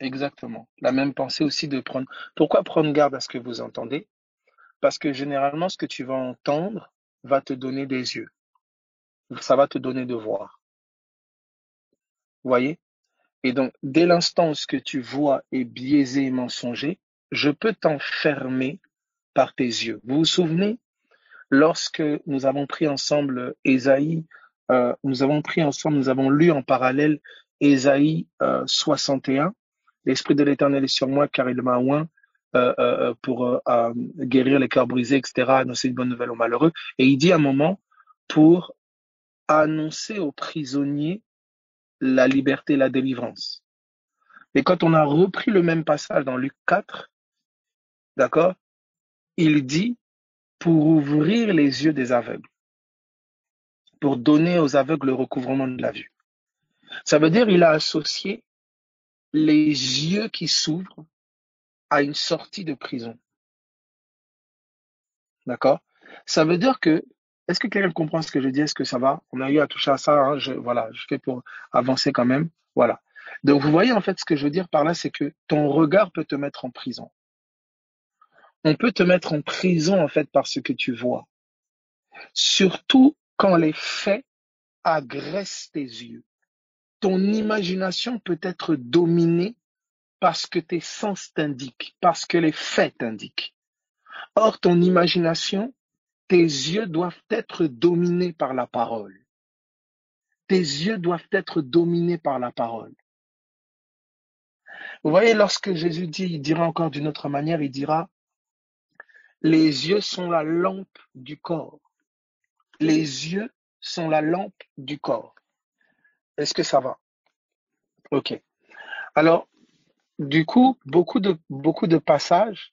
exactement. La même pensée aussi de prendre. Pourquoi prendre garde à ce que vous entendez? Parce que généralement, ce que tu vas entendre va te donner des yeux. Ça va te donner de voir. Vous voyez? Et donc, dès l'instant où ce que tu vois est biaisé et mensonger, je peux t'enfermer par tes yeux. Vous vous souvenez, lorsque nous avons pris ensemble Ésaïe, nous avons lu en parallèle Ésaïe 61, l'Esprit de l'Éternel est sur moi car il m'a oint guérir les cœurs brisés, etc., annoncer une bonne nouvelle aux malheureux. Et il dit à un moment pour annoncer aux prisonniers la liberté et la délivrance. Et quand on a repris le même passage dans Luc 4, d'accord, il dit pour ouvrir les yeux des aveugles, pour donner aux aveugles le recouvrement de la vue. Ça veut dire qu'il a associé les yeux qui s'ouvrent à une sortie de prison. D'accord? Ça veut dire que, est-ce que quelqu'un comprend ce que je dis? Est-ce que ça va? On a eu à toucher à ça, hein, voilà, je fais pour avancer quand même. Voilà. Donc, vous voyez, en fait, ce que je veux dire par là, c'est que ton regard peut te mettre en prison. On peut te mettre en prison, en fait, par ce que tu vois. Surtout quand les faits agressent tes yeux. Ton imagination peut être dominée parce que tes sens t'indiquent, parce que les faits t'indiquent. Or, ton imagination, tes yeux doivent être dominés par la parole. Tes yeux doivent être dominés par la parole. Vous voyez, lorsque Jésus dit, il dira encore d'une autre manière, il dira, les yeux sont la lampe du corps. Les yeux sont la lampe du corps. Est-ce que ça va? Ok. Alors, du coup, beaucoup de passages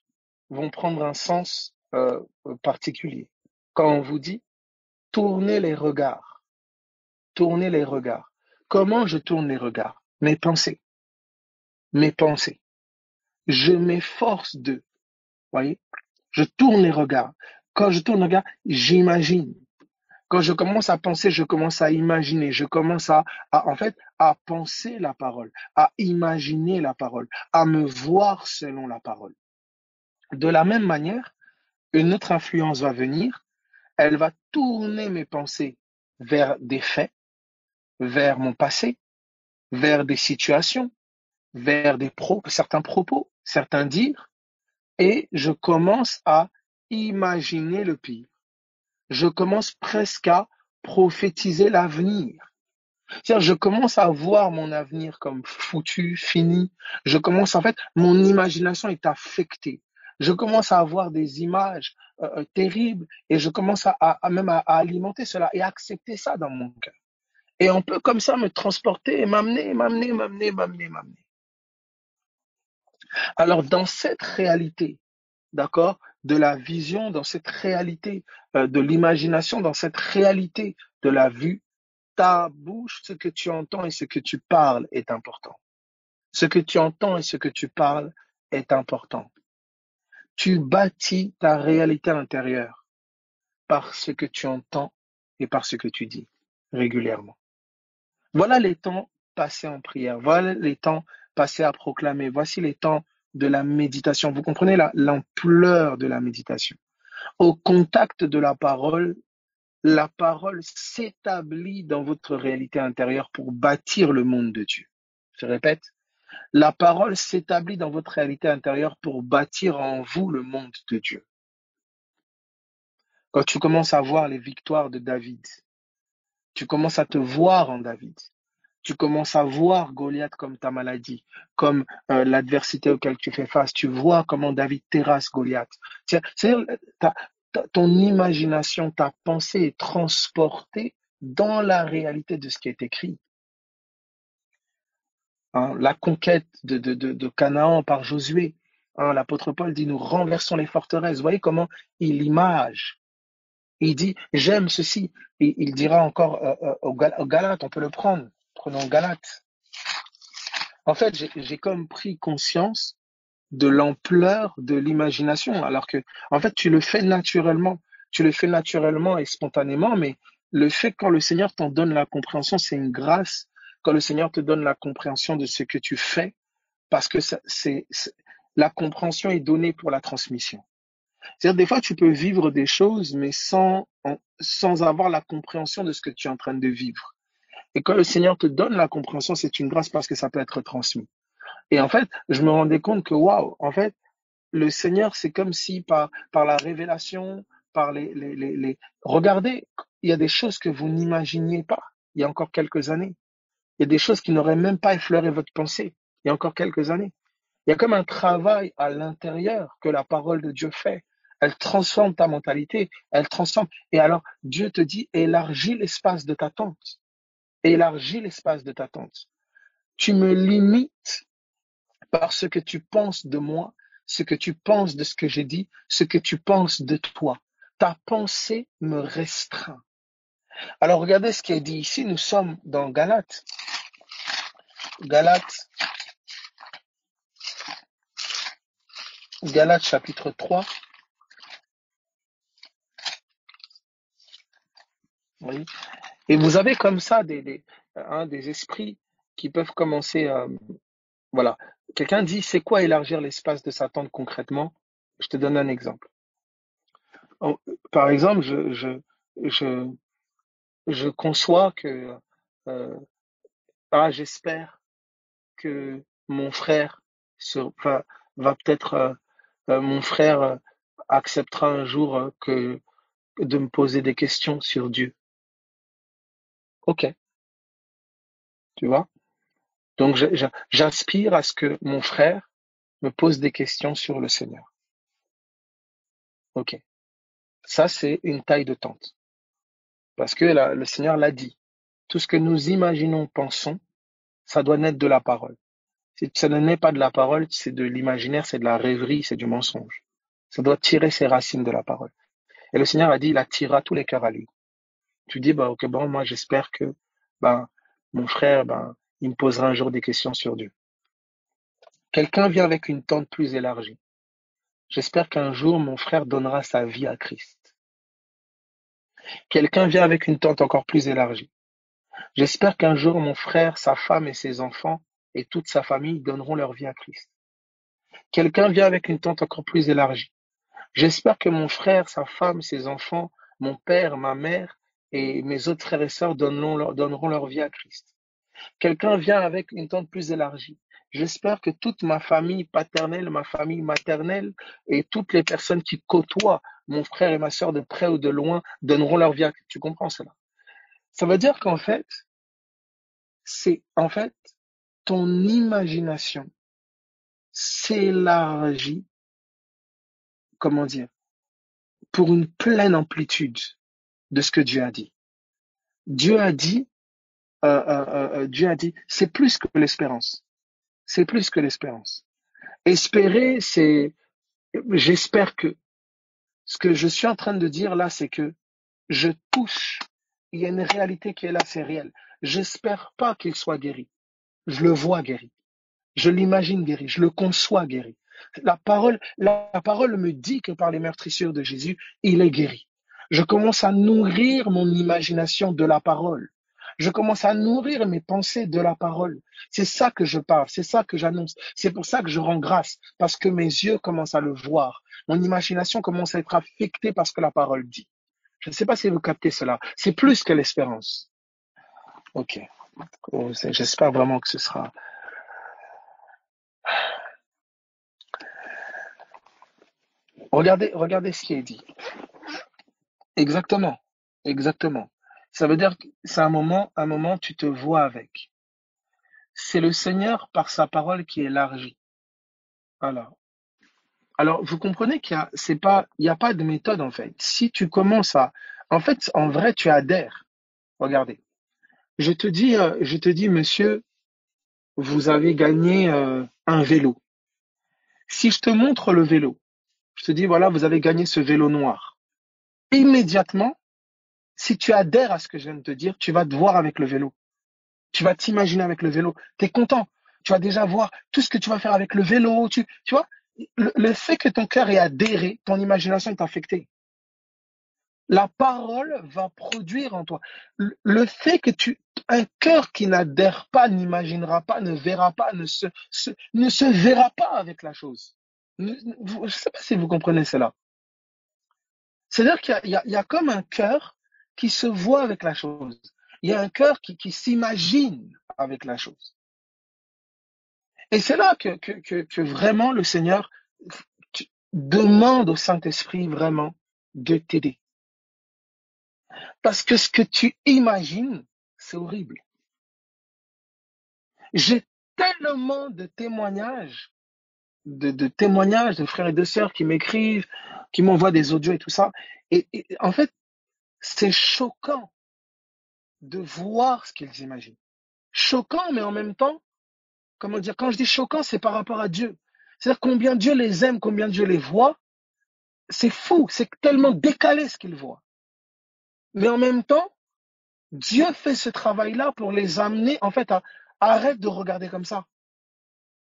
vont prendre un sens particulier. Quand on vous dit, tournez les regards, tournez les regards. Comment je tourne les regards? Mes pensées, mes pensées. Je m'efforce de, voyez, je tourne les regards. Quand je tourne les regards, j'imagine. Quand je commence à penser, je commence à imaginer. Je commence en fait, à penser la parole, à imaginer la parole, à me voir selon la parole. De la même manière, une autre influence va venir. Elle va tourner mes pensées vers des faits, vers mon passé, vers des situations, vers certains propos, certains dires, et je commence à imaginer le pire. Je commence presque à prophétiser l'avenir. C'est-à-dire, je commence à voir mon avenir comme foutu, fini. Je commence, en fait, mon imagination est affectée. Je commence à avoir des images terribles et je commence à alimenter cela et à accepter ça dans mon cœur. Et on peut comme ça me transporter et m'amener. Alors, dans cette réalité, d'accord, de la vision, dans cette réalité de l'imagination, dans cette réalité de la vue, ta bouche, ce que tu entends et ce que tu parles est important. Ce que tu entends et ce que tu parles est important. Tu bâtis ta réalité à l'intérieur par ce que tu entends et par ce que tu dis régulièrement. Voilà les temps passés en prière. Voilà les temps passés à proclamer. Voici les temps de la méditation. Vous comprenez l'ampleur de la méditation. Au contact de la parole s'établit dans votre réalité intérieure pour bâtir le monde de Dieu. Je répète, la parole s'établit dans votre réalité intérieure pour bâtir en vous le monde de Dieu. Quand tu commences à voir les victoires de David, tu commences à te voir en David. Tu commences à voir Goliath comme ta maladie, comme l'adversité auquel tu fais face. Tu vois comment David terrasse Goliath. Ton imagination, ta pensée est transportée dans la réalité de ce qui est écrit. Hein, la conquête de Canaan par Josué. Hein, l'apôtre Paul dit, nous renversons les forteresses. Vous voyez comment il image. Il dit, j'aime ceci. Et il dira encore aux Galates, on peut le prendre. Prenons Galates. En fait, j'ai comme pris conscience de l'ampleur de l'imagination, alors que, en fait, tu le fais naturellement et spontanément, mais le fait quand le Seigneur t'en donne la compréhension, c'est une grâce. Quand le Seigneur te donne la compréhension de ce que tu fais, parce que la compréhension est donnée pour la transmission. C'est-à-dire, des fois, tu peux vivre des choses, mais sans avoir la compréhension de ce que tu es en train de vivre. Et quand le Seigneur te donne la compréhension, c'est une grâce parce que ça peut être transmis. Et en fait, je me rendais compte que, waouh, en fait, le Seigneur, c'est comme si par la révélation, par Regardez, il y a des choses que vous n'imaginiez pas il y a encore quelques années. Il y a des choses qui n'auraient même pas effleuré votre pensée il y a encore quelques années. Il y a comme un travail à l'intérieur que la parole de Dieu fait. Elle transforme ta mentalité, elle transforme. Et alors, Dieu te dit, élargis l'espace de ta tente. Élargis l'espace de ta tente. Tu me limites par ce que tu penses de moi, ce que tu penses de ce que j'ai dit, ce que tu penses de toi. Ta pensée me restreint. Alors regardez ce qui est dit ici, nous sommes dans Galates. Galates, Galates chapitre 3. Oui. Et vous avez comme ça des esprits qui peuvent commencer. Voilà. Quelqu'un dit, c'est quoi élargir l'espace de sa tente concrètement? Je te donne un exemple. Oh, par exemple, je, je conçois que euh, j'espère que mon frère va peut-être mon frère acceptera un jour de me poser des questions sur Dieu. Ok, tu vois. Donc j'aspire à ce que mon frère me pose des questions sur le Seigneur. Ok, ça c'est une taille de tente parce que le Seigneur l'a dit. Tout ce que nous imaginons, pensons, ça doit naître de la parole. Si ça ne naît pas de la parole, c'est de l'imaginaire, c'est de la rêverie, c'est du mensonge. Ça doit tirer ses racines de la parole. Et le Seigneur a dit, il attirera tous les cœurs à lui. Tu dis, bah, ok, bon, moi, j'espère que, ben, mon frère, il me posera un jour des questions sur Dieu. Quelqu'un vient avec une tente plus élargie. J'espère qu'un jour, mon frère donnera sa vie à Christ. Quelqu'un vient avec une tente encore plus élargie. J'espère qu'un jour, mon frère, sa femme et ses enfants et toute sa famille donneront leur vie à Christ. Quelqu'un vient avec une tente encore plus élargie. J'espère que mon frère, sa femme, ses enfants, mon père, ma mère et mes autres frères et sœurs donneront leur vie à Christ. Quelqu'un vient avec une tente plus élargie. J'espère que toute ma famille paternelle, ma famille maternelle et toutes les personnes qui côtoient mon frère et ma sœur de près ou de loin donneront leur vie à Christ. Tu comprends cela? Ça veut dire qu'en fait, c'est en fait ton imagination s'élargit, comment dire, pour une pleine amplitude de ce que Dieu a dit. Dieu a dit, Dieu a dit, c'est plus que l'espérance. C'est plus que l'espérance. Espérer, j'espère que ce que je suis en train de dire là, c'est que je touche. Il y a une réalité qui est là, c'est réel. J'espère pas qu'il soit guéri. Je le vois guéri. Je l'imagine guéri. Je le conçois guéri. La parole me dit que par les meurtrissures de Jésus, il est guéri. Je commence à nourrir mon imagination de la parole. Je commence à nourrir mes pensées de la parole. C'est ça que je parle, c'est ça que j'annonce. C'est pour ça que je rends grâce, parce que mes yeux commencent à le voir. Mon imagination commence à être affectée par ce que la parole dit. Je ne sais pas si vous captez cela. C'est plus que l'espérance. Ok. Oh, j'espère vraiment que ce sera. Regardez ce qui est dit. Exactement. Exactement. Ça veut dire que c'est un moment, tu te vois avec. C'est le Seigneur par sa parole qui élargit. Alors, alors vous comprenez il y a pas de méthode en fait. Si tu commences en fait, en vrai, tu adhères. Regardez. Je te dis, monsieur, vous avez gagné un vélo. Si je te montre le vélo, je te dis, voilà, vous avez gagné ce vélo noir. Immédiatement, si tu adhères à ce que je viens de te dire, tu vas te voir avec le vélo. Tu vas t'imaginer avec le vélo. Tu es content. Tu vas déjà voir tout ce que tu vas faire avec le vélo. Tu vois, le fait que ton cœur est adhéré, ton imagination est affectée. La parole va produire en toi. Le fait que un cœur qui n'adhère pas, n'imaginera pas, ne verra pas, ne se verra pas avec la chose. Je ne sais pas si vous comprenez cela. C'est-à-dire qu'il y a comme un cœur qui se voit avec la chose. Il y a un cœur qui s'imagine avec la chose. Et c'est là que vraiment le Seigneur demande au Saint-Esprit vraiment de t'aider. Parce que ce que tu imagines, c'est horrible. J'ai tellement de témoignages de témoignages de frères et de sœurs qui m'écrivent, qui m'envoient des audios et tout ça. Et en fait, c'est choquant de voir ce qu'ils imaginent. Choquant, mais en même temps, comment dire, quand je dis choquant, c'est par rapport à Dieu. C'est-à-dire combien Dieu les aime, combien Dieu les voit. C'est fou, c'est tellement décalé ce qu'ils voient. Mais en même temps, Dieu fait ce travail-là pour les amener, en fait, à arrête de regarder comme ça.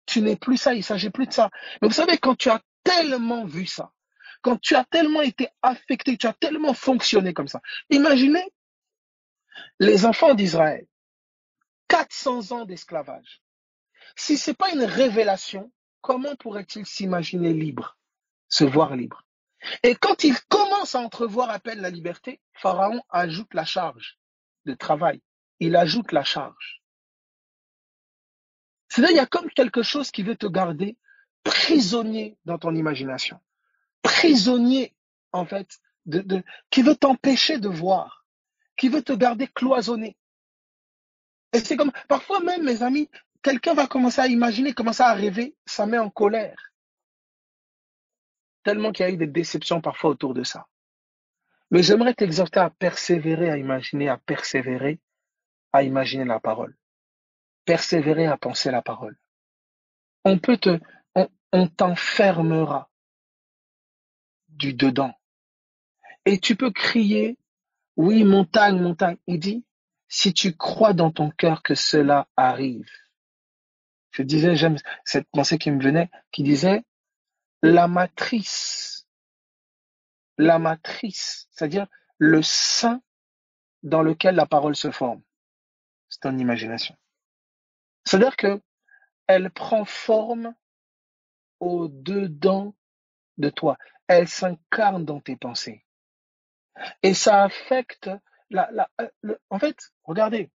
Tu n'es plus ça, il ne s'agit plus de ça. Mais vous savez, quand tu as tellement vu ça, quand tu as tellement été affecté, tu as tellement fonctionné comme ça. Imaginez les enfants d'Israël, 400 ans d'esclavage. Si ce n'est pas une révélation, comment pourrait-il s'imaginer libre, se voir libre? Et quand il commence à entrevoir à peine la liberté, Pharaon ajoute la charge de travail. Il ajoute la charge. C'est-à-dire, il y a comme quelque chose qui veut te garder prisonnier dans ton imagination. Prisonnier, en fait, qui veut t'empêcher de voir, qui veut te garder cloisonné. Et c'est comme, parfois même, mes amis, quelqu'un va commencer à imaginer, commencer à rêver, ça met en colère. Tellement qu'il y a eu des déceptions parfois autour de ça. Mais j'aimerais t'exhorter à persévérer, à imaginer la parole. Persévérer à penser la parole. On peut te, on t'enfermera du dedans. Et tu peux crier, oui, montagne, montagne. Il dit, si tu crois dans ton cœur que cela arrive. Je disais, j'aime cette pensée qui me venait, qui disait, la matrice, c'est-à-dire le sein dans lequel la parole se forme. C'est ton imagination. C'est-à-dire que elle prend forme au-dedans de toi. Elle s'incarne dans tes pensées. Et ça affecte en fait, regardez,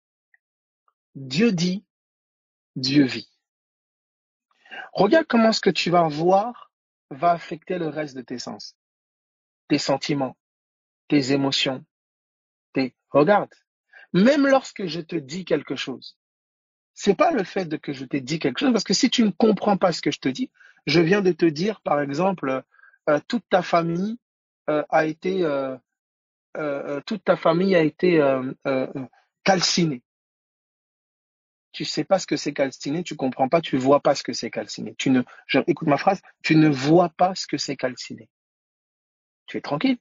Dieu dit, Dieu vit. Regarde comment ce que tu vas voir va affecter le reste de tes sens, tes sentiments, tes émotions. Regarde, même lorsque je te dis quelque chose, c'est pas le fait que je t'ai dit quelque chose, parce que si tu ne comprends pas ce que je te dis, je viens de te dire, par exemple, toute ta famille a été, calcinée. Tu sais pas ce que c'est calciné, tu comprends pas, tu vois pas ce que c'est calciné. Écoute ma phrase, tu ne vois pas ce que c'est calciné. Tu es tranquille.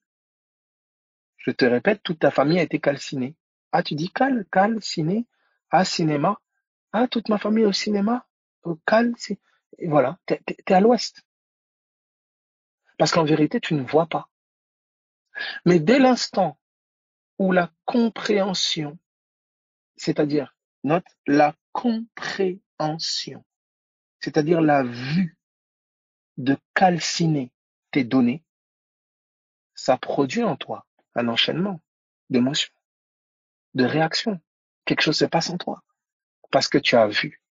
Je te répète, toute ta famille a été calcinée. Ah, tu dis calciné, ah, cinéma. Ah, toute ma famille au cinéma, et voilà, t'es à l'ouest. Parce qu'en vérité, tu ne vois pas. Mais dès l'instant où la compréhension, c'est-à-dire, note, la compréhension, c'est-à-dire la vue de calciner tes données, ça produit en toi un enchaînement d'émotions, de réactions. Quelque chose se passe en toi parce que tu as vu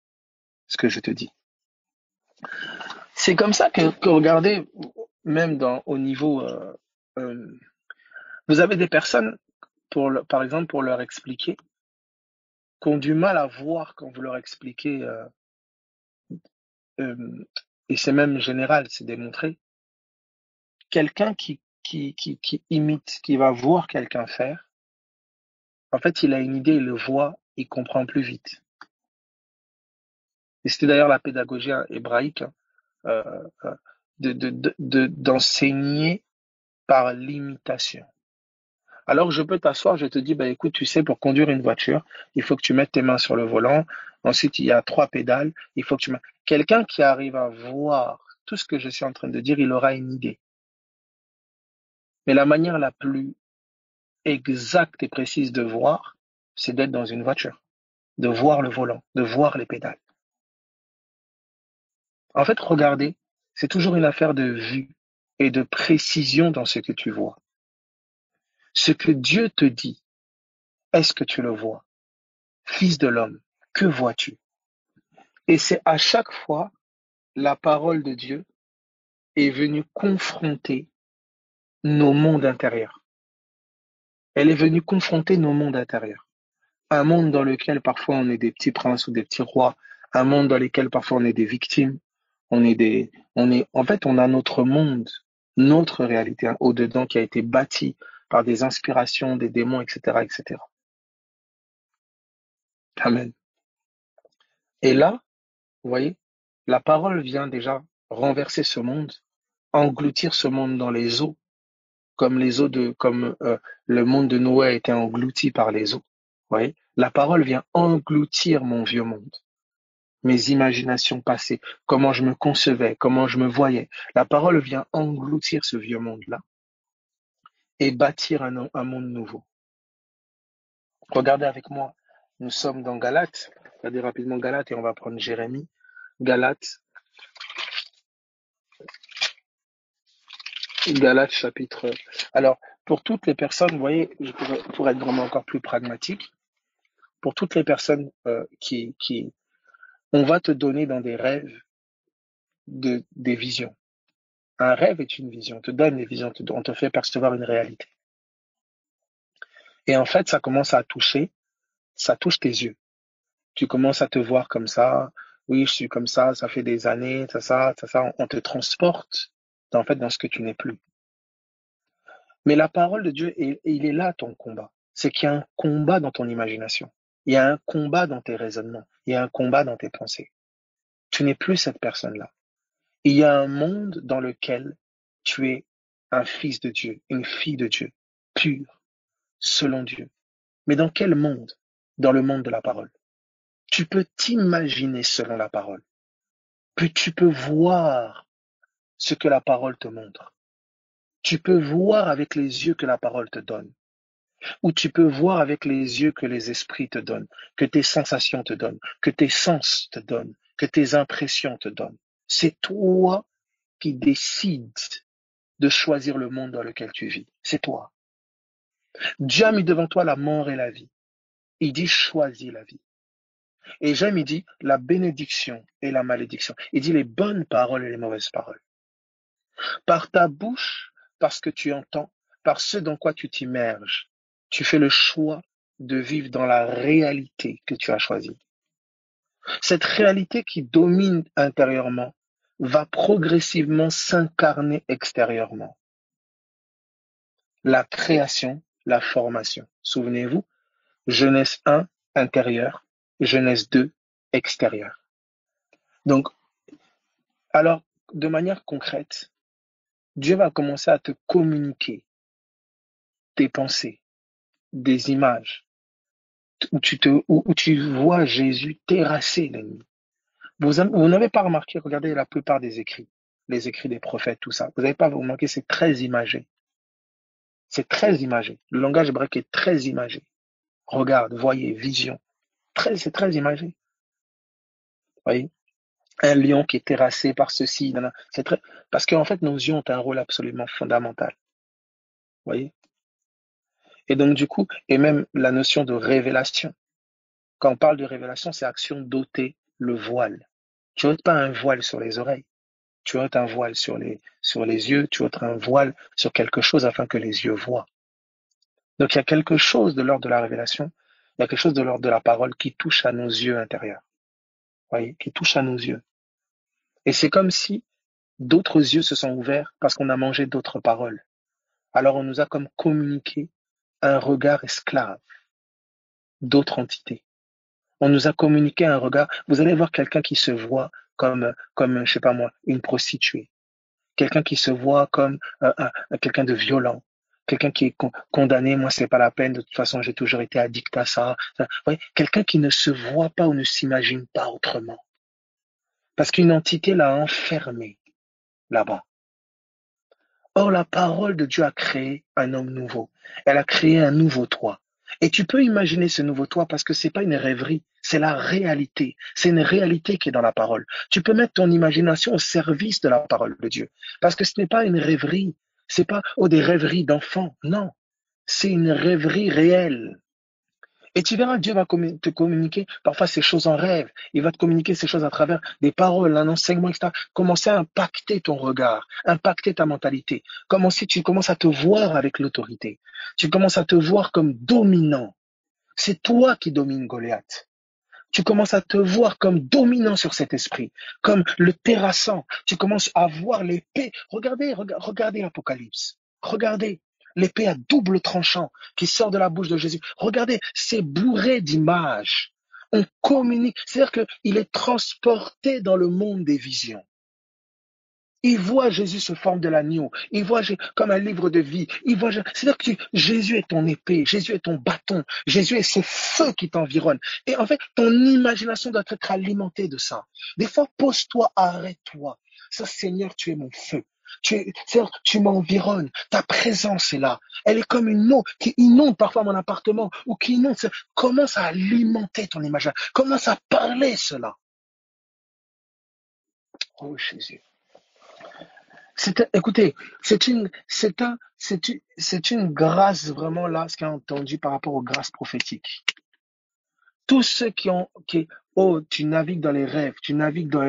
ce que je te dis. C'est comme ça que regardez, même au niveau, euh, vous avez des personnes, par exemple, pour leur expliquer, qui ont du mal à voir quand vous leur expliquez, euh, et c'est même général, c'est démontré, quelqu'un qui imite, qui va voir quelqu'un faire, en fait, il a une idée, il le voit, il comprend plus vite. Et c'était d'ailleurs la pédagogie hébraïque, hein, euh, d'enseigner par l'imitation. Alors je peux t'asseoir, je te dis, bah écoute, tu sais, pour conduire une voiture, il faut que tu mettes tes mains sur le volant. Ensuite, il y a 3 pédales. Il faut que tu mettes. Quelqu'un qui arrive à voir tout ce que je suis en train de dire, il aura une idée. Mais la manière la plus exacte et précise de voir, c'est d'être dans une voiture, de voir le volant, de voir les pédales. En fait, regardez, c'est toujours une affaire de vue et de précision dans ce que tu vois. Ce que Dieu te dit, est-ce que tu le vois? Fils de l'homme, que vois-tu? Et c'est à chaque fois la parole de Dieu est venue confronter nos mondes intérieurs. Elle est venue confronter nos mondes intérieurs. Un monde dans lequel parfois on est des petits princes ou des petits rois, un monde dans lequel parfois on est des victimes, En fait, on a notre monde, notre réalité, hein, au-dedans qui a été bâtie par des inspirations, des démons, etc., etc. Amen. Et là, vous voyez, la parole vient déjà renverser ce monde, engloutir ce monde dans les eaux, comme le monde de Noé a été englouti par les eaux. Vous voyez, la parole vient engloutir mon vieux monde, mes imaginations passées, comment je me concevais, comment je me voyais. La parole vient engloutir ce vieux monde-là et bâtir un monde nouveau. Regardez avec moi, nous sommes dans Galates. Regardez rapidement Galates et on va prendre Jérémie. Galates, Galates chapitre. Alors, pour toutes les personnes, vous voyez, pour être vraiment encore plus pragmatique, pour toutes les personnes on va te donner dans des rêves des visions. Un rêve est une vision, on te donne des visions, on te fait percevoir une réalité. Et en fait, ça touche tes yeux. Tu commences à te voir comme ça. Oui, je suis comme ça fait des années, ça. On te transporte, en fait, dans ce que tu n'es plus. Mais la parole de Dieu, il est là ton combat. C'est qu'il y a un combat dans ton imagination. Il y a un combat dans tes raisonnements. Il y a un combat dans tes pensées. Tu n'es plus cette personne-là. Il y a un monde dans lequel tu es un fils de Dieu, une fille de Dieu, pure, selon Dieu. Mais dans quel monde? Dans le monde de la parole. Tu peux t'imaginer selon la parole. Puis tu peux voir ce que la parole te montre. Tu peux voir avec les yeux que la parole te donne. Ou tu peux voir avec les yeux que les esprits te donnent, que tes sensations te donnent, que tes sens te donnent, que tes impressions te donnent. C'est toi qui décides de choisir le monde dans lequel tu vis. C'est toi. Dieu a mis devant toi la mort et la vie. Il dit choisis la vie. Et J'aime, il dit la bénédiction et la malédiction. Il dit les bonnes paroles et les mauvaises paroles. Par ta bouche, parce que tu entends, par ce dans quoi tu t'immerges, tu fais le choix de vivre dans la réalité que tu as choisie. Cette réalité qui domine intérieurement va progressivement s'incarner extérieurement. La création, la formation. Souvenez-vous, Genèse 1, intérieur, Genèse 2, extérieur. Donc, alors, de manière concrète, Dieu va commencer à te communiquer tes pensées, des images, où tu vois Jésus terrasser l'ennemi. Vous n'avez pas remarqué, regardez la plupart des écrits, les écrits des prophètes, tout ça. Vous n'avez pas remarqué, c'est très imagé. C'est très imagé. Le langage hébraïque est très imagé. Regarde, voyez, vision. C'est très imagé. Voyez? Un lion qui est terrassé par ceci. C'est très, parce qu'en fait, nos yeux ont un rôle absolument fondamental. Voyez? Et donc, du coup, et même la notion de révélation. Quand on parle de révélation, c'est action d'ôter le voile. Tu ôtes pas un voile sur les oreilles. Tu ôtes un voile sur les yeux. Tu ôtes un voile sur quelque chose afin que les yeux voient. Donc, il y a quelque chose de l'ordre de la révélation. Il y a quelque chose de l'ordre de la parole qui touche à nos yeux intérieurs. Voyez? Qui touche à nos yeux. Et c'est comme si d'autres yeux se sont ouverts parce qu'on a mangé d'autres paroles. Alors, on nous a comme communiqué un regard esclave d'autres entités. On nous a communiqué un regard. Vous allez voir quelqu'un qui se voit comme, je sais pas moi, une prostituée. Quelqu'un qui se voit comme quelqu'un de violent. Quelqu'un qui est condamné, moi c'est pas la peine, de toute façon j'ai toujours été addict à ça. Vous voyez, quelqu'un qui ne se voit pas ou ne s'imagine pas autrement. Parce qu'une entité l'a enfermé là-bas. Or, la parole de Dieu a créé un homme nouveau. Elle a créé un nouveau toi. Et tu peux imaginer ce nouveau toi parce que c'est pas une rêverie, c'est la réalité. C'est une réalité qui est dans la parole. Tu peux mettre ton imagination au service de la parole de Dieu. Parce que ce n'est pas une rêverie. C'est pas, des rêveries d'enfants. Non. C'est une rêverie réelle. Et tu verras, Dieu va te communiquer parfois ces choses en rêve. Il va te communiquer ces choses à travers des paroles, un enseignement, etc. Commencer à impacter ton regard, impacter ta mentalité. Tu commences à te voir avec l'autorité. Tu commences à te voir comme dominant. C'est toi qui domines Goliath. Tu commences à te voir comme dominant sur cet esprit, comme le terrassant. Tu commences à voir l'épée. Regardez l'Apocalypse. Regardez l'épée à double tranchant qui sort de la bouche de Jésus. Regardez, c'est bourré d'images. On communique. C'est-à-dire qu'il est transporté dans le monde des visions. Il voit Jésus se forme de l'agneau. Il voit comme un livre de vie. C'est-à-dire que Jésus est ton épée. Jésus est ton bâton. Jésus est ce feu qui t'environne. Et en fait, ton imagination doit être alimentée de ça. Des fois, pose-toi, arrête-toi. Ça, Seigneur, tu es mon feu. Tu m'environnes. Ta présence est là. Elle est comme une eau qui inonde parfois mon appartement ou qui inonde. Commence à alimenter ton imagination. Commence à parler cela. Oh Jésus. Écoutez, c'est une grâce vraiment là, ce qu'on a entendu par rapport aux grâces prophétiques. Tous ceux oh, tu navigues dans les rêves, tu navigues dans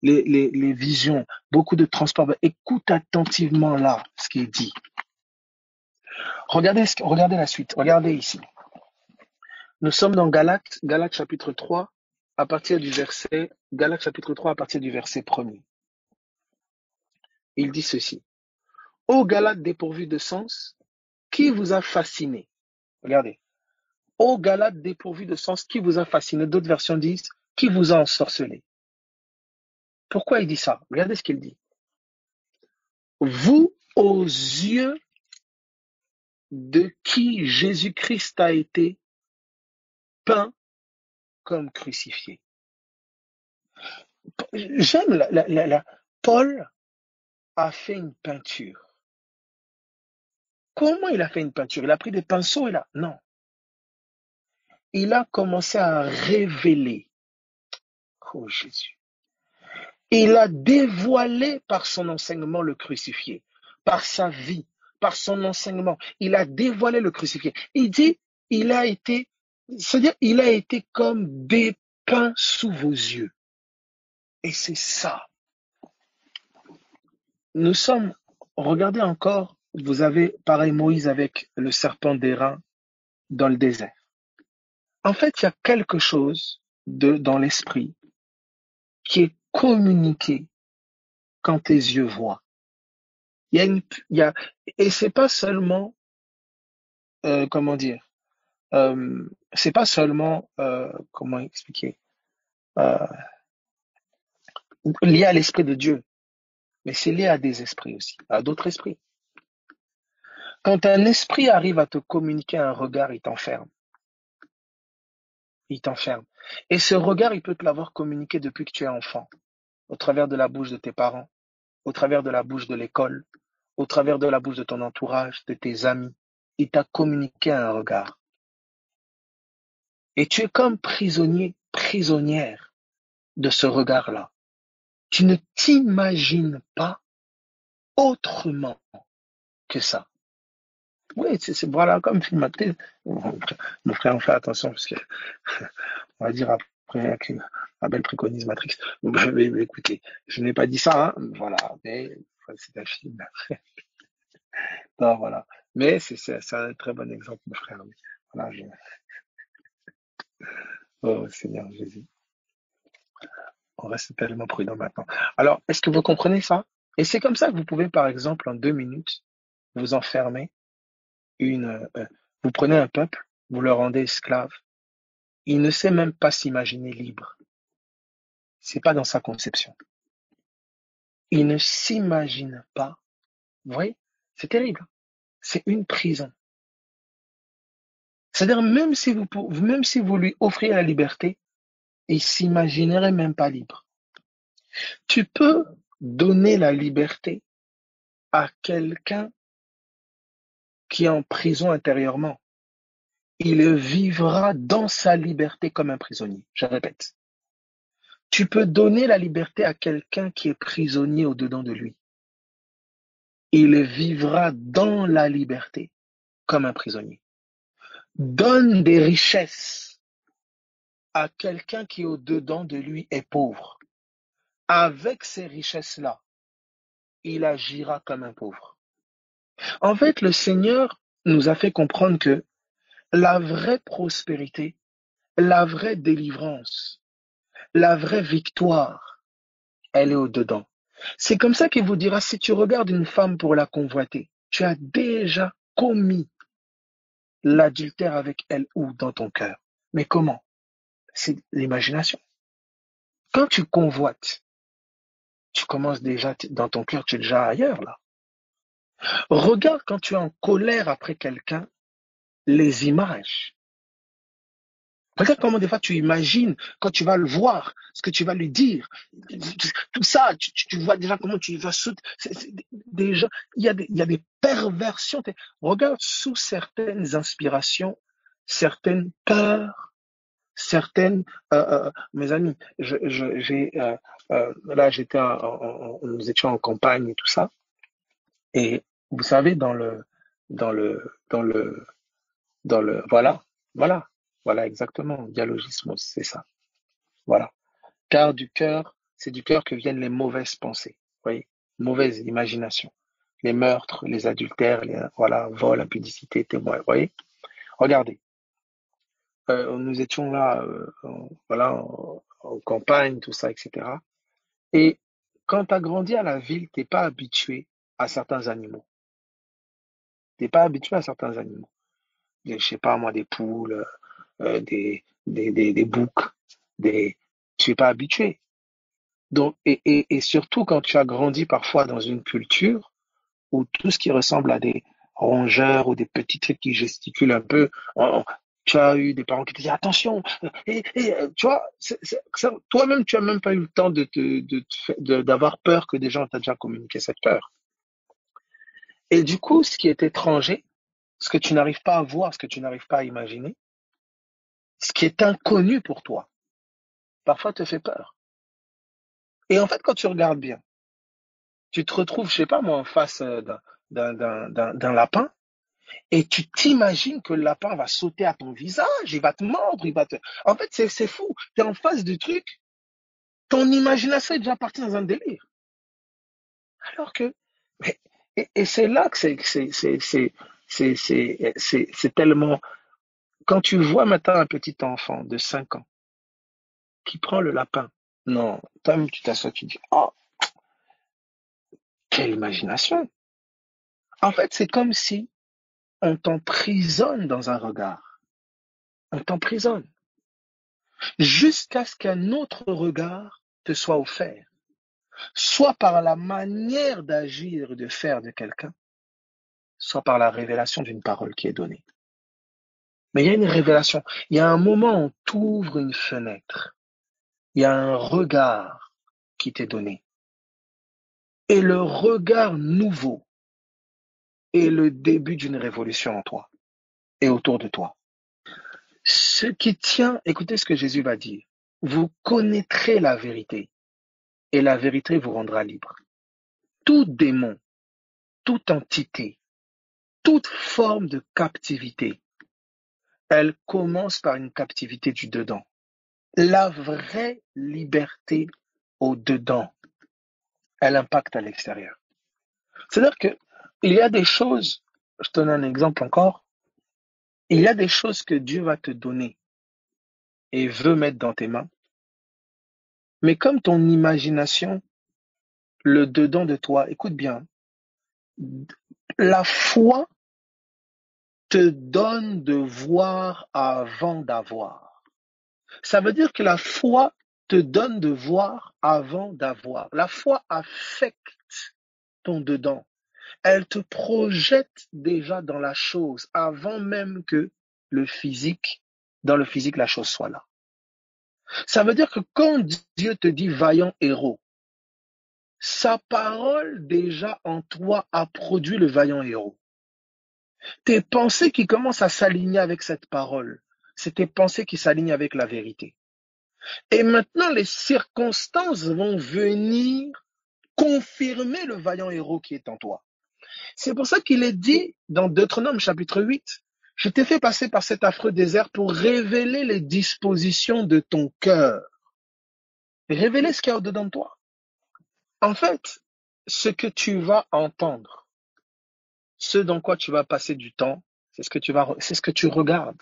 les visions, beaucoup de transport. Écoute attentivement là ce qui est dit. Regardez la suite, regardez ici. Nous sommes dans Galates chapitre 3, Galates chapitre 3 à partir du verset 1er. Il dit ceci. Ô Galates dépourvus de sens, qui vous a fasciné? Regardez. Ô Galates dépourvus de sens, qui vous a fasciné? D'autres versions disent, qui vous a ensorcelé? Pourquoi il dit ça? Regardez ce qu'il dit. Vous, aux yeux de qui Jésus-Christ a été peint comme crucifié. J'aime Paul a fait une peinture. Comment il a fait une peinture? Il a pris des pinceaux et là? Non. Il a commencé à révéler. Oh Jésus. Il a dévoilé par son enseignement le crucifié, par sa vie, par son enseignement. Il a dévoilé le crucifié. Il dit, c'est-à-dire, il a été comme dépeint sous vos yeux. Et c'est ça. Regardez encore, vous avez pareil Moïse avec le serpent d'airain dans le désert. En fait, il y a quelque chose dans l'esprit qui est communiqué quand tes yeux voient. Et c'est pas seulement, comment dire, c'est pas seulement, comment expliquer, euh, lié à l'esprit de Dieu, mais c'est lié à des esprits aussi, à d'autres esprits. Quand un esprit arrive à te communiquer un regard, il t'enferme. Il t'enferme. Et ce regard, il peut te l'avoir communiqué depuis que tu es enfant, au travers de la bouche de tes parents, au travers de la bouche de l'école, au travers de la bouche de ton entourage, de tes amis. Il t'a communiqué un regard. Et tu es comme prisonnier, prisonnière de ce regard-là. Tu ne t'imagines pas autrement que ça. Oui, voilà, comme film acté. Mon frère, on fait attention parce que, on va dire après que Abel préconise Matrix. Mais écoutez, je n'ai pas dit ça, hein. Voilà, mais c'est un film. Non, voilà. Mais c'est un très bon exemple, mon frère. Voilà, oh Seigneur Jésus. On reste tellement prudent maintenant. Alors, est-ce que vous comprenez ça? Et c'est comme ça que vous pouvez, par exemple, en 2 minutes, vous enfermer vous prenez un peuple, vous le rendez esclave. Il ne sait même pas s'imaginer libre. C'est pas dans sa conception. Il ne s'imagine pas. Vous voyez? C'est terrible. C'est une prison. C'est-à-dire, même si vous lui offriez la liberté, il s'imaginerait même pas libre. Tu peux donner la liberté à quelqu'un qui est en prison intérieurement. Il vivra dans sa liberté comme un prisonnier. Je répète. Tu peux donner la liberté à quelqu'un qui est prisonnier au-dedans de lui. Il vivra dans la liberté comme un prisonnier. Donne des richesses à quelqu'un qui au-dedans de lui est pauvre. Avec ces richesses-là, il agira comme un pauvre. En fait, le Seigneur nous a fait comprendre que la vraie prospérité La vraie délivrance, la vraie victoire, elle est au-dedans. C'est comme ça qu'il vous dira, si tu regardes une femme pour la convoiter, tu as déjà commis l'adultère avec elle ou dans ton cœur. Mais comment? C'est l'imagination. Quand tu convoites, tu commences déjà, dans ton cœur, tu es déjà ailleurs, là. Regarde quand tu es en colère après quelqu'un, les images. Regarde comment des fois tu imagines, quand tu vas le voir, ce que tu vas lui dire. Tout ça, tu vois déjà comment tu vas sauter. Déjà, il y a des perversions. Regarde sous certaines inspirations, certaines peurs, certaines... mes amis, là j'étais, nous étions en campagne et tout ça. Et vous savez, dans le, voilà, voilà exactement, dialogisme, c'est ça. Voilà. Car du cœur, c'est du cœur que viennent les mauvaises pensées. Vous voyez, mauvaise imagination. Les meurtres, les adultères, voilà, vol, impudicité, témoins. Vous voyez, regardez, nous étions là, voilà, en campagne, tout ça, etc. Et quand tu as grandi à la ville, t'es pas habitué à certains animaux. T'es pas habitué à certains animaux. Je sais pas moi, des poules, des boucs, des, tu es pas habitué. Donc, et surtout quand tu as grandi parfois dans une culture où tout ce qui ressemble à des rongeurs ou des petits trucs qui gesticulent un peu, tu as eu des parents qui te disent attention, tu vois, toi-même tu as même pas eu le temps d'avoir peur que des gens t'aient déjà communiqué cette peur. Et du coup, ce qui est étranger, ce que tu n'arrives pas à voir, ce que tu n'arrives pas à imaginer, ce qui est inconnu pour toi, parfois te fait peur. Et en fait, quand tu regardes bien, tu te retrouves, je sais pas moi, en face d'un lapin, et tu t'imagines que le lapin va sauter à ton visage, il va te mordre, il va te... En fait, c'est fou. Tu es en face du truc, ton imagination est déjà partie dans un délire. Alors que... mais- et c'est là que c'est tellement... Quand tu vois maintenant un petit enfant de 5 ans qui prend le lapin, non, toi-même tu t'assois, tu dis, oh, quelle imagination! En fait, c'est comme si on t'emprisonne dans un regard. On t'emprisonne jusqu'à ce qu'un autre regard te soit offert, soit par la manière d'agir et de faire de quelqu'un, soit par la révélation d'une parole qui est donnée. Mais il y a une révélation, il y a un moment où tu ouvres une fenêtre, il y a un regard qui t'est donné. Et le regard nouveau est le début d'une révolution en toi et autour de toi. Ce qui tient, écoutez ce que Jésus va dire, vous connaîtrez la vérité et la vérité vous rendra libre. Tout démon, toute entité, toute forme de captivité, elle commence par une captivité du dedans. La vraie liberté au dedans, elle impacte à l'extérieur. C'est-à-dire que il y a des choses, je te donne un exemple encore, il y a des choses que Dieu va te donner et veut mettre dans tes mains, mais comme ton imagination, le dedans de toi, écoute bien, la foi te donne de voir avant d'avoir. Ça veut dire que la foi te donne de voir avant d'avoir. La foi affecte ton dedans. Elle te projette déjà dans la chose avant même que dans le physique, la chose soit là. Ça veut dire que quand Dieu te dit vaillant héros, sa parole déjà en toi a produit le vaillant héros. Tes pensées qui commencent à s'aligner avec cette parole, c'est tes pensées qui s'alignent avec la vérité. Et maintenant, les circonstances vont venir confirmer le vaillant héros qui est en toi. C'est pour ça qu'il est dit dans Deutéronome chapitre 8, je t'ai fait passer par cet affreux désert pour révéler les dispositions de ton cœur. Révéler ce qu'il y a au-dedans de toi. En fait, ce que tu vas entendre, ce dans quoi tu vas passer du temps, c'est ce que tu regardes.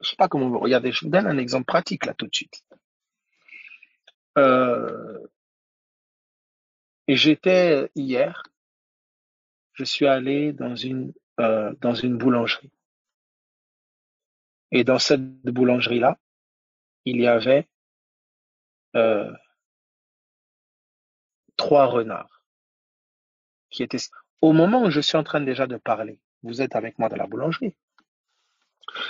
Je sais pas comment vous regardez, je vous donne un exemple pratique là tout de suite. Euh, et j'étais hier, je suis allé dans une boulangerie. Et dans cette boulangerie-là, il y avait euh, trois renards qui étaient. Au moment où je suis en train déjà de parler, vous êtes avec moi dans la boulangerie.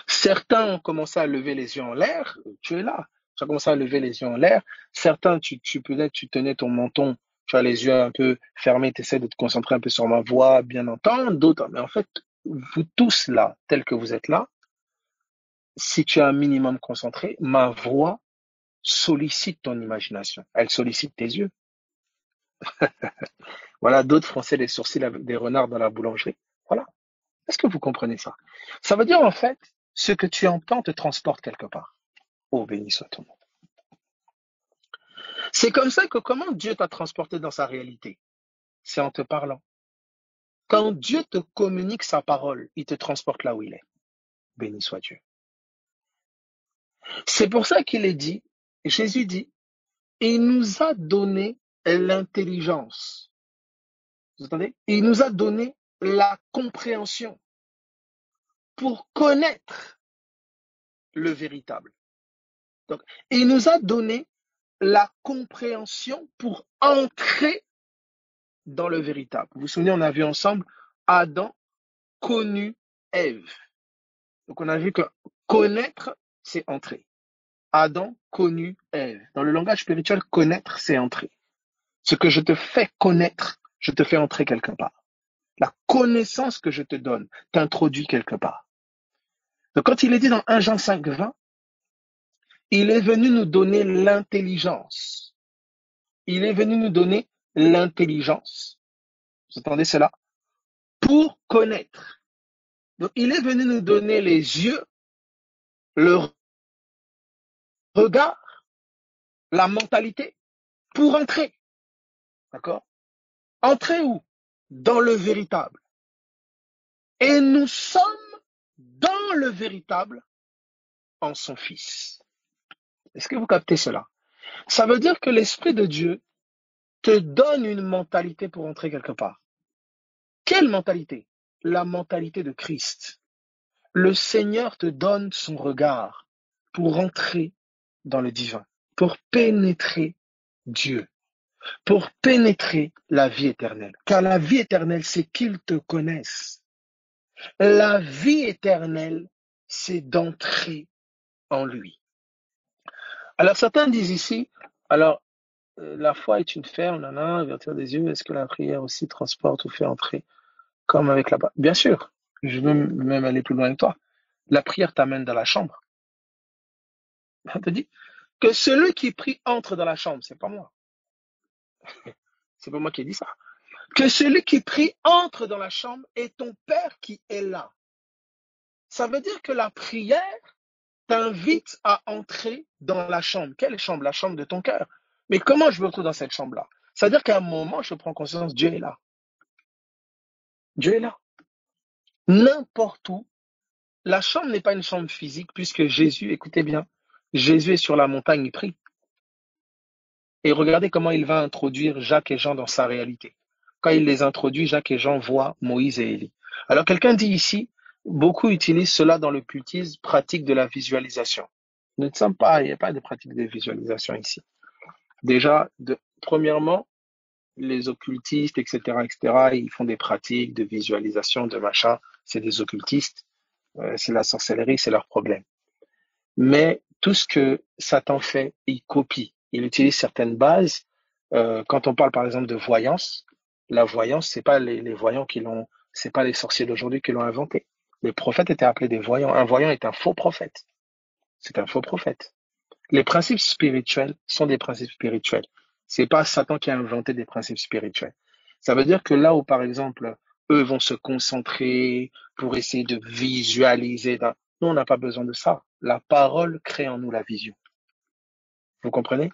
Certains ont commencé à lever les yeux en l'air, tu es là. Tu as commencé à lever les yeux en l'air. Certains, peut-être, tu tenais ton menton, tu as les yeux un peu fermés, tu essaies de te concentrer un peu sur ma voix, bien entendre. D'autres, mais en fait, vous tous là, tels que vous êtes là, si tu es un minimum concentré, ma voix sollicite ton imagination. Elle sollicite tes yeux. Voilà, d'autres fronçaient les sourcils avec des renards dans la boulangerie. Voilà. Est-ce que vous comprenez ça? Ça veut dire, en fait, ce que tu entends te transporte quelque part. Oh, béni soit ton nom. C'est comme ça que comment Dieu t'a transporté dans sa réalité? C'est en te parlant. Quand Dieu te communique sa parole, il te transporte là où il est. Béni soit Dieu. C'est pour ça qu'il est dit, Jésus dit, il nous a donné l'intelligence. Vous entendez? Il nous a donné la compréhension pour connaître le véritable. Donc, il nous a donné la compréhension pour entrer dans le véritable. Vous vous souvenez, on a vu ensemble Adam connu Ève. Donc on a vu que connaître, c'est entrer. Adam connu Ève. Dans le langage spirituel, connaître, c'est entrer. Ce que je te fais connaître, je te fais entrer quelque part. La connaissance que je te donne t'introduit quelque part. Donc quand il est dit dans 1 Jean 5, 20, il est venu nous donner l'intelligence. Il est venu nous donner l'intelligence. Vous entendez cela? Pour connaître. Donc il est venu nous donner les yeux, le regard, la mentalité pour entrer. D'accord? Entrer où? Dans le véritable. Et nous sommes dans le véritable en son Fils. Est-ce que vous captez cela? Ça veut dire que l'Esprit de Dieu te donne une mentalité pour entrer quelque part. Quelle mentalité? La mentalité de Christ. Le Seigneur te donne son regard pour entrer dans le divin, pour pénétrer Dieu, pour pénétrer la vie éternelle. Car la vie éternelle, c'est qu'ils te connaissent. La vie éternelle, c'est d'entrer en lui. Alors certains disent ici, alors la foi est une ferme, ouverture des yeux, est-ce que la prière aussi transporte ou fait entrer comme avec la... Bien sûr, je veux même aller plus loin que toi. La prière t'amène dans la chambre. On te dit que celui qui prie entre dans la chambre, c'est pas moi. C'est pas moi qui ai dit ça. Que celui qui prie entre dans la chambre est ton Père qui est là. Ça veut dire que la prière t'invite à entrer dans la chambre. Quelle chambre? La chambre de ton cœur. Mais comment je me retrouve dans cette chambre-là? C'est-à-dire qu'à un moment, je prends conscience, Dieu est là. Dieu est là. N'importe où. La chambre n'est pas une chambre physique puisque Jésus, écoutez bien, Jésus est sur la montagne, il prie. Et regardez comment il va introduire Jacques et Jean dans sa réalité. Quand il les introduit, Jacques et Jean voient Moïse et Élie. Alors quelqu'un dit ici, beaucoup utilisent cela dans le cultisme pratique de la visualisation. Nous ne sommes pas, il n'y a pas de pratique de visualisation ici. Déjà, premièrement, les occultistes, etc., ils font des pratiques de visualisation, de machin. C'est des occultistes, c'est la sorcellerie, c'est leur problème. Mais tout ce que Satan fait, il copie. Il utilise certaines bases. Quand on parle par exemple de voyance, la voyance, c'est pas les voyants c'est pas les sorciers d'aujourd'hui qui l'ont inventé. Les prophètes étaient appelés des voyants. Un voyant est un faux prophète. C'est un faux prophète. Les principes spirituels sont des principes spirituels. C'est pas Satan qui a inventé des principes spirituels. Ça veut dire que là où, par exemple, eux vont se concentrer pour essayer de visualiser, nous, on n'a pas besoin de ça. La parole crée en nous la vision. Vous comprenez?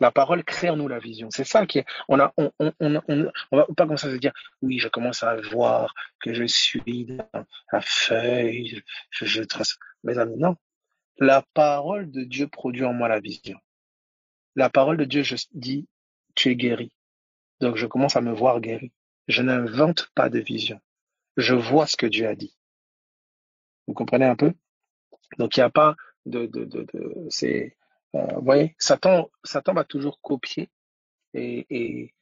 La parole crée en nous la vision. C'est ça qui est. On va pas commencer à se dire, oui, je commence à voir que je suis dans la feuille, je trace. Mes amis, non. La parole de Dieu produit en moi la vision. La parole de Dieu, je dis, tu es guéri. Donc je commence à me voir guéri. Je n'invente pas de vision. Je vois ce que Dieu a dit. Vous comprenez un peu? Donc il n'y a pas c'est, vous voyez, Satan va toujours copier et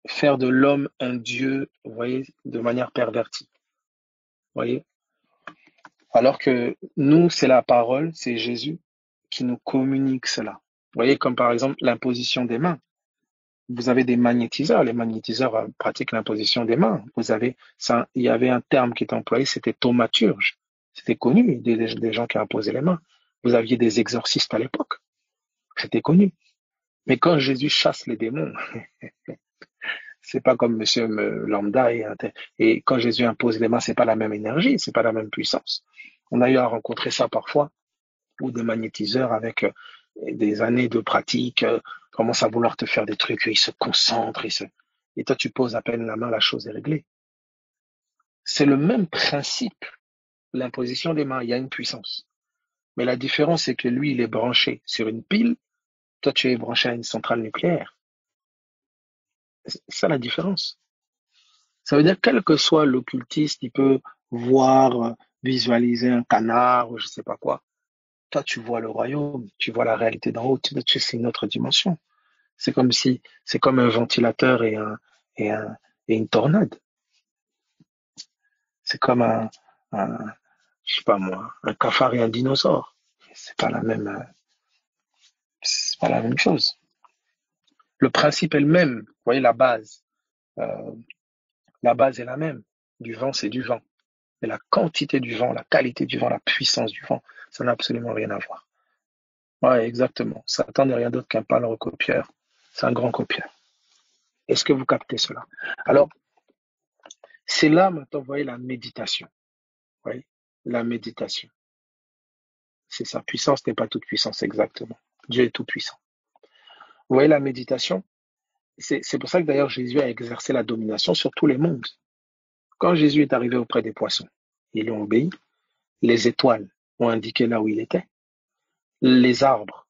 faire de l'homme un Dieu, vous voyez, de manière pervertie. Vous voyez? Alors que nous, c'est la parole, c'est Jésus qui nous communique cela. Vous voyez, comme par exemple l'imposition des mains. Vous avez des magnétiseurs. Les magnétiseurs pratiquent l'imposition des mains. Il y avait un terme qui était employé, c'était thaumaturge. C'était connu, des gens qui imposaient les mains. Vous aviez des exorcistes à l'époque. C'était connu. Mais quand Jésus chasse les démons, c'est pas comme monsieur lambda et quand Jésus impose les mains, c'est pas la même énergie, c'est pas la même puissance. On a eu à rencontrer ça parfois, ou des magnétiseurs avec des années de pratique, commencent à vouloir te faire des trucs, ils se concentrent, et toi tu poses à peine la main, la chose est réglée. C'est le même principe, l'imposition des mains, il y a une puissance. Mais la différence, c'est que lui, il est branché sur une pile, toi tu es branché à une centrale nucléaire. C'est ça la différence. Ça veut dire, quel que soit l'occultiste, il peut voir, visualiser un canard ou je sais pas quoi. Toi, tu vois le royaume, tu vois la réalité d'en haut, c'est une autre dimension. C'est comme un ventilateur et un, et une tornade. C'est comme un, je sais pas moi, un cafard et un dinosaure. C'est pas la même, c'est pas la même chose. Le principe est le même. Vous voyez, euh, la base est la même. Du vent, c'est du vent. Mais la quantité du vent, la qualité du vent, la puissance du vent, ça n'a absolument rien à voir. Ouais, exactement. Satan n'est rien d'autre qu'un pâle recopieur. C'est un grand copieur. Est-ce que vous captez cela? Alors, c'est là maintenant, vous voyez, la méditation. Vous voyez, la méditation. C'est sa puissance n'est pas toute puissance, exactement. Dieu est tout puissant. Vous voyez, la méditation, c'est pour ça que d'ailleurs Jésus a exercé la domination sur tous les mondes. Quand Jésus est arrivé auprès des poissons, ils lui ont obéi. Les étoiles ont indiqué là où il était. Les arbres,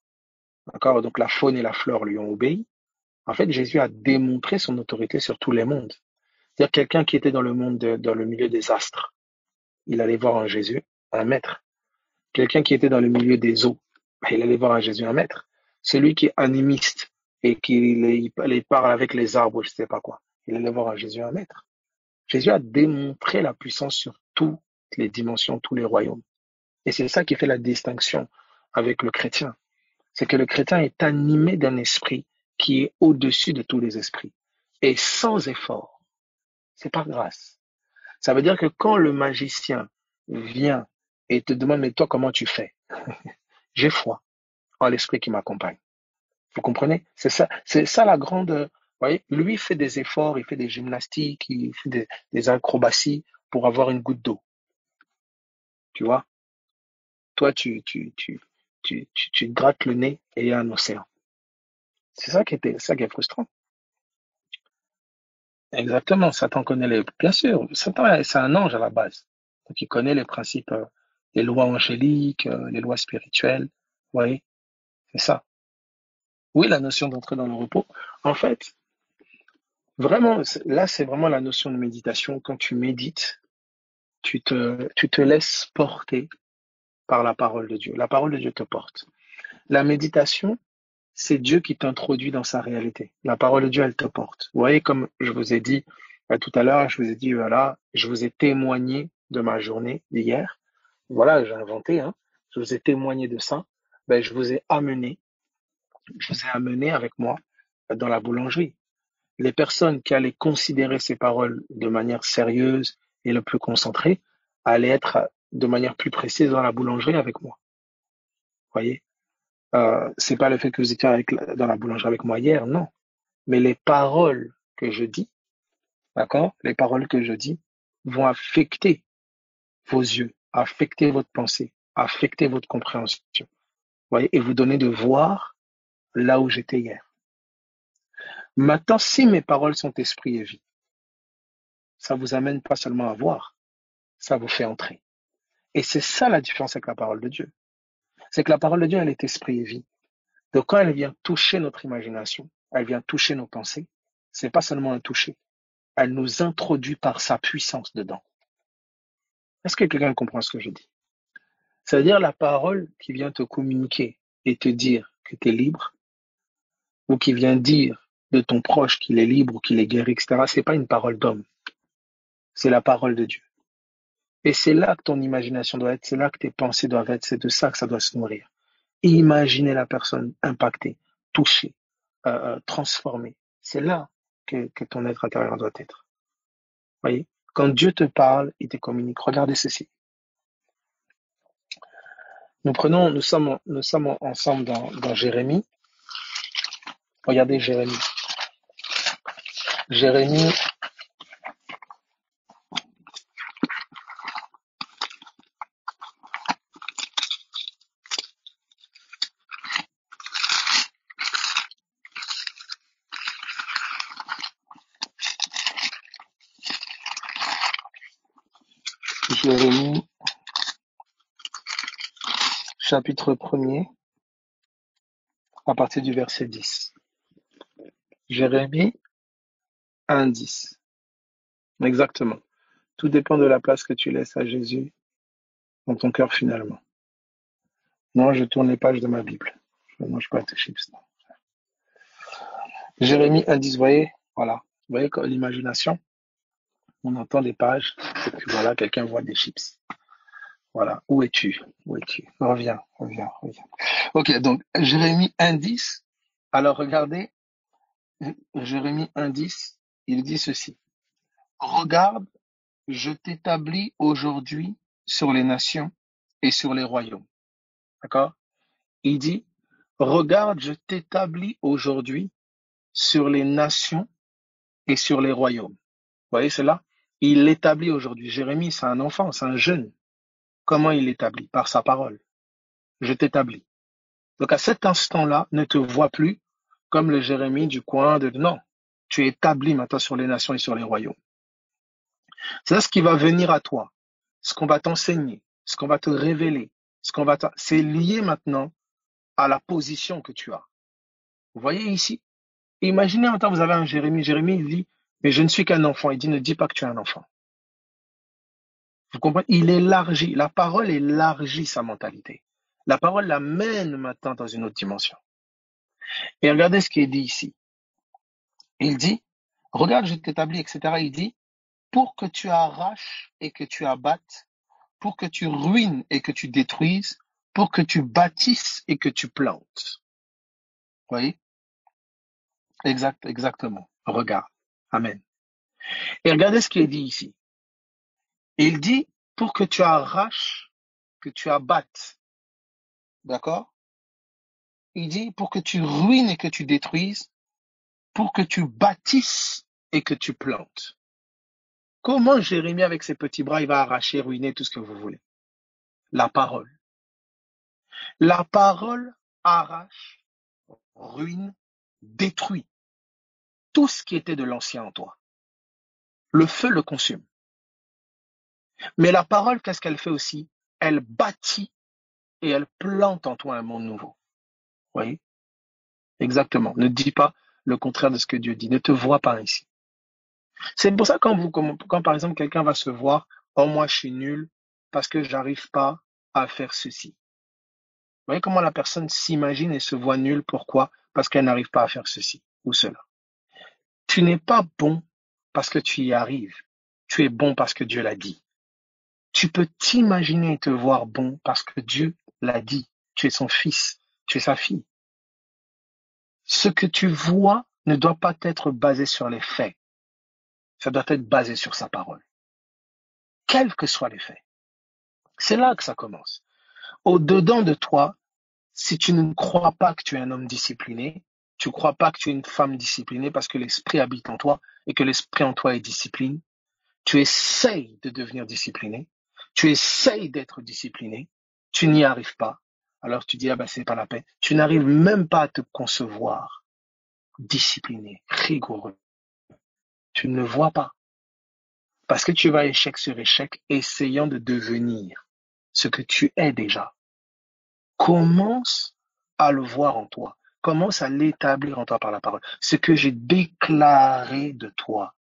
d'accord, donc la faune et la flore lui ont obéi. En fait, Jésus a démontré son autorité sur tous les mondes. C'est-à-dire quelqu'un qui était dans le monde, dans le milieu des astres, il allait voir en Jésus un maître. Quelqu'un qui était dans le milieu des eaux, il allait voir un Jésus un maître. Celui qui est animiste et il parle avec les arbres, je ne sais pas quoi, il allait voir un Jésus un maître. Jésus a démontré la puissance sur toutes les dimensions, tous les royaumes. Et c'est ça qui fait la distinction avec le chrétien. C'est que le chrétien est animé d'un esprit qui est au-dessus de tous les esprits. Et sans effort. C'est par grâce. Ça veut dire que quand le magicien vient et te demande, mais toi, comment tu fais? J'ai foi en l'esprit qui m'accompagne. Vous comprenez? C'est ça la grande. Vous voyez, lui fait des efforts, il fait des gymnastiques, il fait des acrobaties pour avoir une goutte d'eau. Tu vois? Toi, tu te grattes le nez et il y a un océan. Ça qui est frustrant. Exactement. Satan connaît bien sûr, Satan, c'est un ange à la base. Donc, il connaît les principes, les lois angéliques, les lois spirituelles. Vous voyez? C'est ça. Oui, la notion d'entrer dans le repos. En fait, vraiment, là, c'est vraiment la notion de méditation. Quand tu médites, tu te laisses porter par la parole de Dieu. La parole de Dieu te porte. La méditation, c'est Dieu qui t'introduit dans sa réalité. La parole de Dieu, elle te porte. Vous voyez, comme je vous ai dit tout à l'heure, je vous ai dit, voilà, je vous ai témoigné de ma journée d'hier. Voilà, j'ai inventé, hein. Je vous ai témoigné de ça. Ben, je vous ai amené avec moi dans la boulangerie. Les personnes qui allaient considérer ces paroles de manière sérieuse et le plus concentrée allaient être de manière plus précise dans la boulangerie avec moi. Vous voyez, c'est pas le fait que vous étiez dans la boulangerie avec moi hier, non. Mais les paroles que je dis, d'accord, les paroles que je dis vont affecter vos yeux, affecter votre pensée, affecter votre compréhension. Vous voyez, et vous donner de voir là où j'étais hier. Maintenant, si mes paroles sont esprit et vie, ça vous amène pas seulement à voir, ça vous fait entrer. Et c'est ça la différence avec la parole de Dieu. C'est que la parole de Dieu, elle est esprit et vie. Donc quand elle vient toucher notre imagination, elle vient toucher nos pensées, c'est pas seulement un toucher, elle nous introduit par sa puissance dedans. Est-ce que quelqu'un comprend ce que je dis? C'est-à-dire la parole qui vient te communiquer et te dire que tu es libre, ou qui vient dire de ton proche qu'il est libre ou qu'il est guéri, etc., c'est pas une parole d'homme, c'est la parole de Dieu. Et c'est là que ton imagination doit être, c'est là que tes pensées doivent être, c'est de ça que ça doit se nourrir. Imaginer la personne impactée, touchée, transformée. C'est là que ton être intérieur doit être. Voyez? Quand Dieu te parle, il te communique. Regardez ceci. Nous sommes ensemble dans Jérémie. Regardez Jérémie. Jérémie, Jérémie, chapitre 1er, à partir du verset 10. Jérémie 1, 10. Exactement. Tout dépend de la place que tu laisses à Jésus dans ton cœur finalement. Non, je tourne les pages de ma Bible. Je ne mange pas de chips. Non. Jérémie 1, 10, vous voyez? Voilà. Vous voyez l'imagination? On entend des pages, et puis voilà, quelqu'un voit des chips. Voilà. Où es-tu? Où es-tu? Reviens. Ok, donc Jérémie 1, 10. Alors regardez, Jérémie 1, 10, il dit ceci. Regarde, je t'établis aujourd'hui sur les nations et sur les royaumes. D'accord? Il dit, regarde, je t'établis aujourd'hui sur les nations et sur les royaumes. Vous voyez cela? Il l'établit aujourd'hui. Jérémie, c'est un enfant, c'est un jeune. Comment il l'établit? Par sa parole. Je t'établis. Donc à cet instant-là, ne te vois plus comme le Jérémie du coin de... Non, tu es établi maintenant sur les nations et sur les royaumes. C'est ce qui va venir à toi, ce qu'on va t'enseigner, ce qu'on va te révéler, c'est lié maintenant à la position que tu as. Vous voyez ici? Imaginez maintenant vous avez un Jérémie. Jérémie, il dit, mais je ne suis qu'un enfant. Il dit, ne dis pas que tu es un enfant. Vous comprenez? Il élargit, la parole élargit sa mentalité. La parole l'amène maintenant dans une autre dimension. Et regardez ce qui est dit ici. Il dit, regarde, je t'établis, etc. Il dit, pour que tu arraches et que tu abattes, pour que tu ruines et que tu détruises, pour que tu bâtisses et que tu plantes. Vous voyez? Exactement. Regarde. Amen. Et regardez ce qui est dit ici. Il dit, pour que tu arraches, que tu abattes. D'accord? Il dit, pour que tu ruines et que tu détruises, pour que tu bâtisses et que tu plantes. Comment Jérémie, avec ses petits bras, il va arracher, ruiner tout ce que vous voulez? La parole. La parole arrache, ruine, détruit tout ce qui était de l'ancien en toi. Le feu le consume. Mais la parole, qu'est-ce qu'elle fait aussi? Elle bâtit et elle plante en toi un monde nouveau. Vous voyez? Exactement. Ne dis pas le contraire de ce que Dieu dit. Ne te vois pas ainsi. C'est pour ça que quand par exemple quelqu'un va se voir, oh moi je suis nul parce que j'arrive pas à faire ceci. Vous voyez comment la personne s'imagine et se voit nulle, pourquoi? Parce qu'elle n'arrive pas à faire ceci ou cela. Tu n'es pas bon parce que tu y arrives. Tu es bon parce que Dieu l'a dit. Tu peux t'imaginer et te voir bon parce que Dieu l'a dit. Tu es son fils, tu es sa fille. Ce que tu vois ne doit pas être basé sur les faits. Ça doit être basé sur sa parole. Quels que soient les faits. C'est là que ça commence. Au-dedans de toi, si tu ne crois pas que tu es un homme discipliné, tu ne crois pas que tu es une femme disciplinée parce que l'esprit habite en toi et que l'esprit en toi est discipline, tu essayes de devenir discipliné, tu essayes d'être discipliné, tu n'y arrives pas, alors tu dis, ah ben c'est pas la peine. Tu n'arrives même pas à te concevoir discipliné, rigoureux. Tu ne le vois pas. Parce que tu vas échec sur échec, essayant de devenir ce que tu es déjà. commence à le voir en toi. Commence à l'établir en toi par la parole. Ce que j'ai déclaré de toi,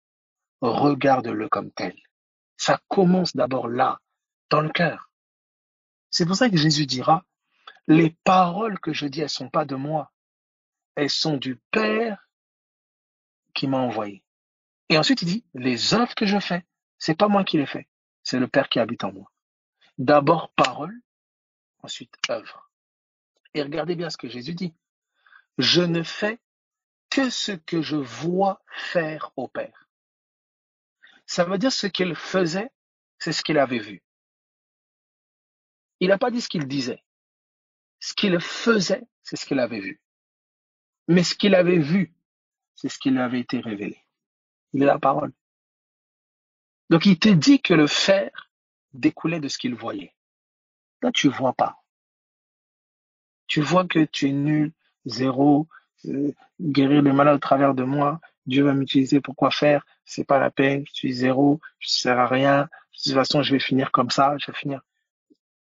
regarde-le comme tel. Ça commence d'abord là, dans le cœur. C'est pour ça que Jésus dira, les paroles que je dis, elles sont pas de moi. Elles sont du Père qui m'a envoyé. Et ensuite, il dit, les œuvres que je fais, c'est pas moi qui les fais. C'est le Père qui habite en moi. D'abord parole, ensuite œuvre. Et regardez bien ce que Jésus dit. Je ne fais que ce que je vois faire au Père. Ça veut dire ce qu'il faisait, c'est ce qu'il avait vu. Il n'a pas dit ce qu'il disait. Ce qu'il faisait, c'est ce qu'il avait vu. Mais ce qu'il avait vu, c'est ce qui lui avait été révélé. Il est la parole. Donc il te dit que le faire découlait de ce qu'il voyait. Toi, tu vois pas. Tu vois que tu es nul, zéro, guérir le malade au travers de moi. Dieu va m'utiliser pour quoi faire? C'est pas la peine. Je suis zéro, je ne sers à rien. De toute façon, je vais finir comme ça. Je vais finir.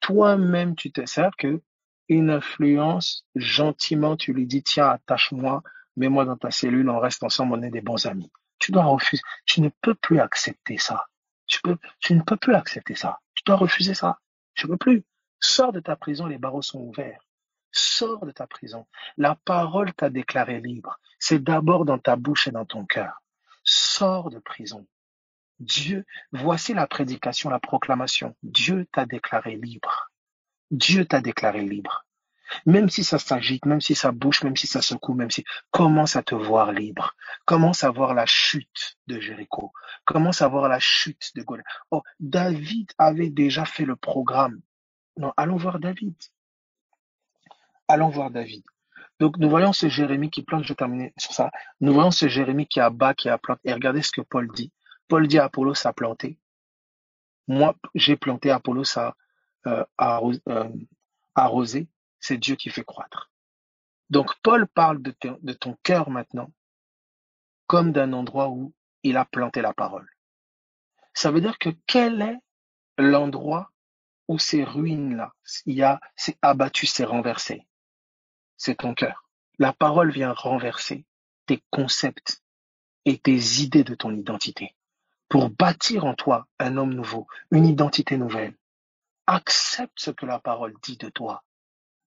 Toi-même, tu te sers que une influence, gentiment, tu lui dis, tiens, attache-moi, mets-moi dans ta cellule, on reste ensemble, on est des bons amis. Tu dois refuser. Tu ne peux plus accepter ça. Tu ne peux plus accepter ça. Tu dois refuser ça. Je ne peux plus. Sors de ta prison, les barreaux sont ouverts. Sors de ta prison. La parole t'a déclaré libre. C'est d'abord dans ta bouche et dans ton cœur. Sors de prison. Dieu, voici la prédication, la proclamation. Dieu t'a déclaré libre. Dieu t'a déclaré libre. Même si ça s'agite, même si ça bouge, même si ça secoue, même si, commence à te voir libre. Commence à voir la chute de Jéricho. Commence à voir la chute de Goliath. Oh, David avait déjà fait le programme. Non, allons voir David. Allons voir David. Donc, nous voyons ce Jérémie qui plante, je vais terminer sur ça. Nous voyons ce Jérémie qui abat, qui a planté. Et regardez ce que Paul dit. Paul dit à Apollos a planté. Moi, j'ai planté, Apollos a arrosé. C'est Dieu qui fait croître. Donc, Paul parle de ton cœur maintenant comme d'un endroit où il a planté la parole. Ça veut dire que quel est l'endroit où ces ruines-là, c'est abattu, c'est renversé? C'est ton cœur. La parole vient renverser tes concepts et tes idées de ton identité pour bâtir en toi un homme nouveau, une identité nouvelle. Accepte ce que la parole dit de toi.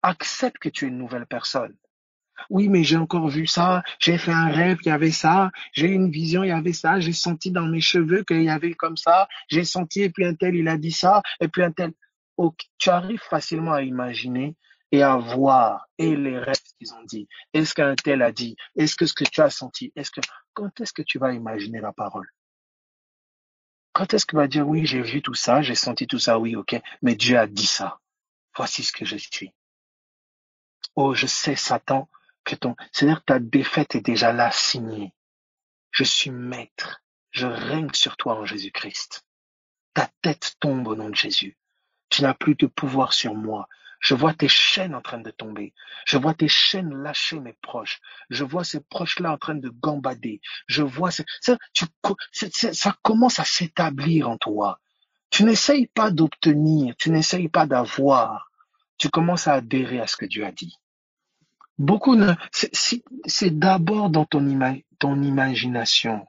Accepte que tu es une nouvelle personne. Oui, mais j'ai encore vu ça, j'ai fait un rêve, il y avait ça, j'ai eu une vision, il y avait ça, j'ai senti dans mes cheveux qu'il y avait comme ça, j'ai senti, et puis un tel, il a dit ça, et puis un tel. Ok, tu arrives facilement à imaginer et à voir, et les rêves qu'ils ont dit. Est-ce qu'un tel a dit? Est-ce que ce que tu as senti? Quand est-ce que tu vas imaginer la parole? Quand est-ce que tu vas dire, oui, j'ai vu tout ça, j'ai senti tout ça, oui, ok, mais Dieu a dit ça. Voici ce que je suis. Oh, je sais, Satan, c'est-à-dire ta défaite est déjà là, signée. Je suis maître. Je règne sur toi en Jésus-Christ. Ta tête tombe au nom de Jésus. Tu n'as plus de pouvoir sur moi. Je vois tes chaînes en train de tomber. Je vois tes chaînes lâcher mes proches. Je vois ces proches-là en train de gambader. Je vois, ça commence à s'établir en toi. Tu n'essayes pas d'obtenir, tu n'essayes pas d'avoir. Tu commences à adhérer à ce que Dieu a dit. Beaucoup ne, c'est d'abord dans ton imagination.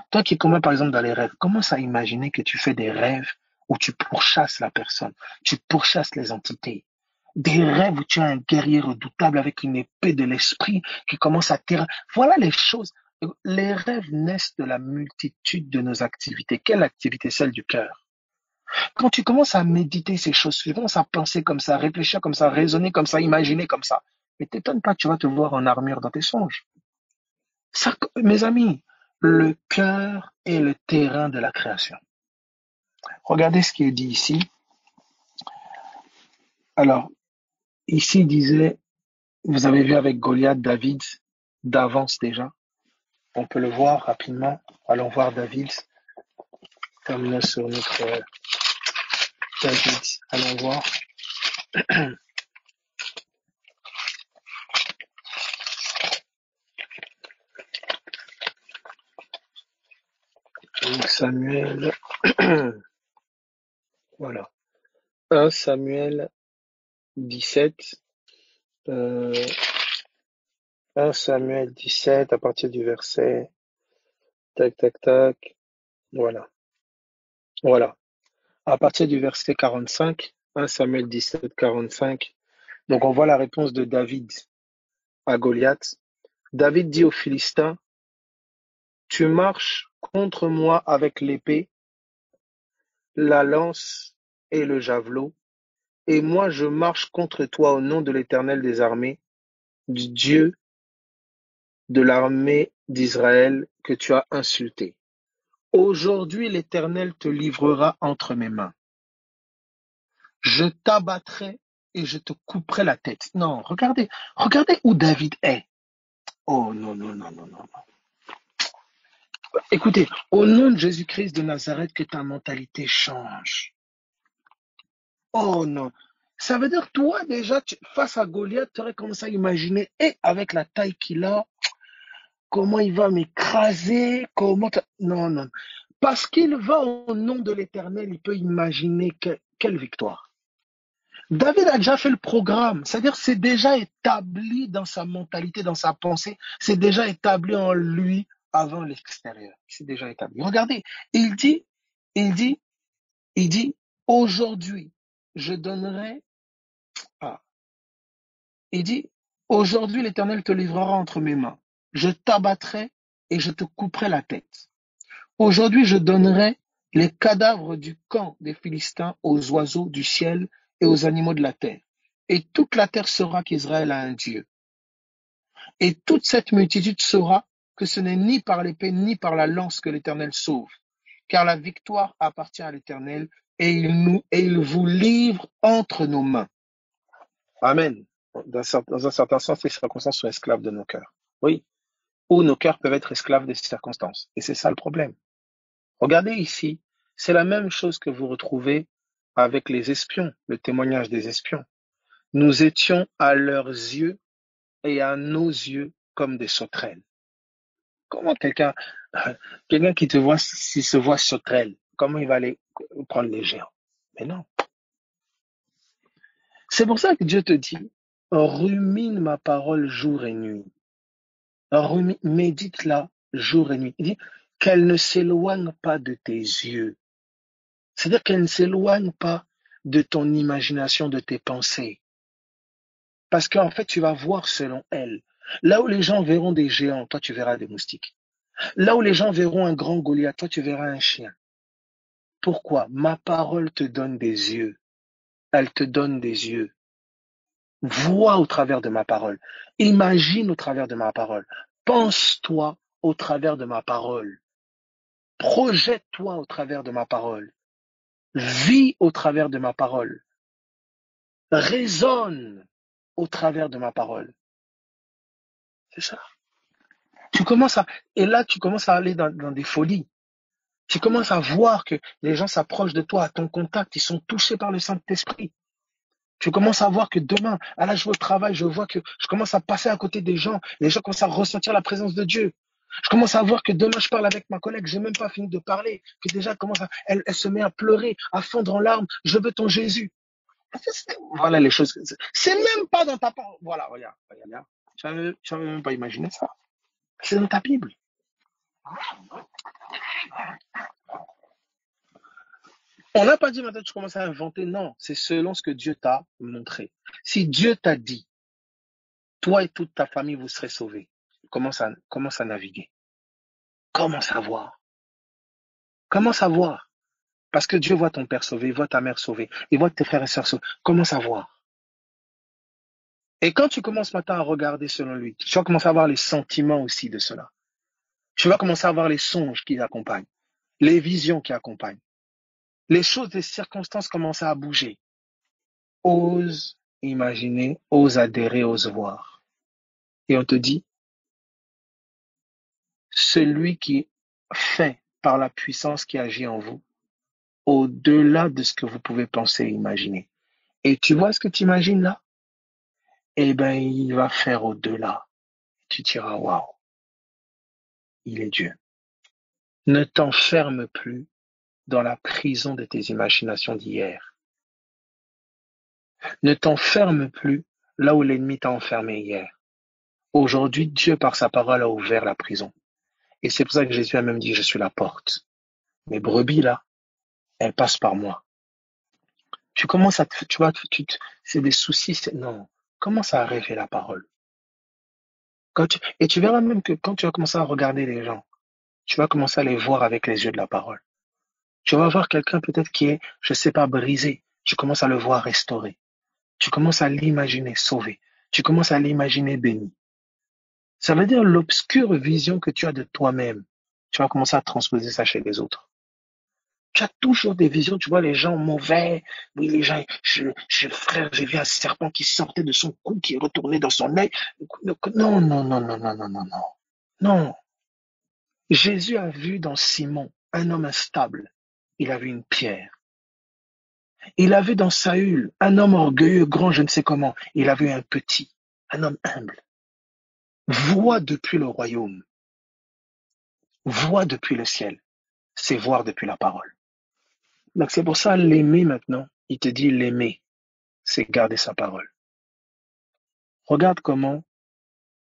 Toi qui commets par exemple dans les rêves, commence à imaginer que tu fais des rêves où tu pourchasses la personne, tu pourchasses les entités. Des rêves où tu es un guerrier redoutable avec une épée de l'esprit qui commence à terrasser. Voilà les choses. Les rêves naissent de la multitude de nos activités. Quelle activité? Celle du cœur. Quand tu commences à méditer ces choses, tu commences à penser comme ça, réfléchir comme ça, raisonner comme ça, imaginer comme ça. Mais t'étonne pas, tu vas te voir en armure dans tes songes. Ça, mes amis, le cœur est le terrain de la création. Regardez ce qui est dit ici. Alors, ici, il disait, vous avez vu avec Goliath, David, d'avance déjà. On peut le voir rapidement. Allons voir David. Terminons sur notre David. Allons voir. Samuel. Voilà. 1 Samuel 17. Euh, 1 Samuel 17, à partir du verset, tac, tac, tac, voilà, voilà. À partir du verset 45, 1 Samuel 17, 45, donc on voit la réponse de David à Goliath. David dit aux Philistins, tu marches contre moi avec l'épée, la lance et le javelot, et moi je marche contre toi au nom de l'Éternel des armées, du Dieu de l'armée d'Israël que tu as insulté. Aujourd'hui l'Éternel te livrera entre mes mains. Je t'abattrai et je te couperai la tête. Non, regardez où David est. Oh non, non, non, non, non. Écoutez, au nom de Jésus-Christ de Nazareth, que ta mentalité change. Oh non. Ça veut dire, toi, déjà, face à Goliath, tu aurais commencé à imaginer, et avec la taille qu'il a, comment il va m'écraser, Non, non. Parce qu'il va au nom de l'Éternel, il peut imaginer quelle victoire. David a déjà fait le programme, c'est-à-dire c'est déjà établi dans sa mentalité, dans sa pensée, c'est déjà établi en lui avant l'extérieur. C'est déjà établi. Regardez, il dit, il dit, il dit, aujourd'hui, je donnerai, ah, il dit, aujourd'hui l'Éternel te livrera entre mes mains. Je t'abattrai et je te couperai la tête. Aujourd'hui, je donnerai les cadavres du camp des Philistins aux oiseaux du ciel et aux animaux de la terre. Et toute la terre saura qu'Israël a un Dieu. Et toute cette multitude saura que ce n'est ni par l'épée ni par la lance que l'Éternel sauve, car la victoire appartient à l'Éternel et il vous livre entre nos mains. Amen. Dans un certain sens, les circonstances sont esclaves de nos cœurs. Oui. Ou nos cœurs peuvent être esclaves des circonstances. Et c'est ça le problème. Regardez ici, c'est la même chose que vous retrouvez avec les espions, le témoignage des espions. Nous étions à leurs yeux et à nos yeux comme des sauterelles. Comment quelqu'un qui te voit, s'il se voit sauterelle, comment il va aller prendre les géants? Mais non. C'est pour ça que Dieu te dit, rumine ma parole jour et nuit. Médite-la jour et nuit. Il dit qu'elle ne s'éloigne pas de tes yeux. C'est-à-dire qu'elle ne s'éloigne pas de ton imagination, de tes pensées. Parce qu'en fait, tu vas voir selon elle. Là où les gens verront des géants, toi tu verras des moustiques. Là où les gens verront un grand Goliath, toi tu verras un chien. Pourquoi? Ma parole te donne des yeux. Elle te donne des yeux. Vois au travers de ma parole. Imagine au travers de ma parole. Pense-toi au travers de ma parole. Projette-toi au travers de ma parole. Vis au travers de ma parole. Raisonne au travers de ma parole. C'est ça. Tu commences à, et là, tu commences à aller dans des folies. Tu commences à voir que les gens s'approchent de toi à ton contact, ils sont touchés par le Saint-Esprit. Tu commences à voir que demain, à la joie au travail, je vois que je commence à passer à côté des gens. Les gens commencent à ressentir la présence de Dieu. Je commence à voir que demain, je parle avec ma collègue, j'ai même pas fini de parler, que déjà, elle se met à pleurer, à fondre en larmes. Je veux ton Jésus. Voilà les choses. C'est même pas dans ta parole. Voilà, regarde. Tu n'avais même pas imaginé ça. C'est dans ta Bible. On n'a pas dit maintenant tu commences à inventer. Non, c'est selon ce que Dieu t'a montré. Si Dieu t'a dit, toi et toute ta famille, vous serez sauvés, commence à naviguer. Comment savoir? Comment savoir? Parce que Dieu voit ton père sauvé, il voit ta mère sauvée, il voit tes frères et sœurs sauvés. Comment savoir? Et quand tu commences maintenant à regarder selon lui, tu vas commencer à avoir les sentiments aussi de cela. Tu vas commencer à avoir les songes qui l'accompagnent, les visions qui accompagnent. Les choses, les circonstances commencent à bouger. Ose imaginer, ose adhérer, ose voir. Et on te dit, celui qui fait par la puissance qui agit en vous, au-delà de ce que vous pouvez penser et imaginer. Et tu vois ce que tu imagines là? Eh bien, il va faire au-delà. Tu diras, waouh, il est Dieu. Ne t'enferme plus dans la prison de tes imaginations d'hier. Ne t'enferme plus là où l'ennemi t'a enfermé hier. Aujourd'hui, Dieu, par sa parole, a ouvert la prison. Et c'est pour ça que Jésus a même dit, je suis la porte. Mes brebis, là, elles passent par moi. Tu commences à, tu vois, c'est des soucis, non. Commence à rêver la parole. Et tu verras même que quand tu vas commencer à regarder les gens, tu vas commencer à les voir avec les yeux de la parole. Tu vas voir quelqu'un peut-être qui est, je sais pas, brisé. Tu commences à le voir restauré. Tu commences à l'imaginer sauvé. Tu commences à l'imaginer béni. Ça veut dire l'obscure vision que tu as de toi-même. Tu vas commencer à transposer ça chez les autres. Tu as toujours des visions, tu vois les gens mauvais. Oui, les gens, frère, j'ai vu un serpent qui sortait de son cou, qui retournait dans son œil. Non, non, non, non, non, non, non, non. Non. Jésus a vu dans Simon un homme instable. Il a vu une pierre. Il a vu dans Saül un homme orgueilleux, grand, je ne sais comment. Il a vu un petit, un homme humble. Vois depuis le royaume. Vois depuis le ciel. C'est voir depuis la parole. Donc c'est pour ça l'aimer maintenant. Il te dit l'aimer, c'est garder sa parole. Regarde comment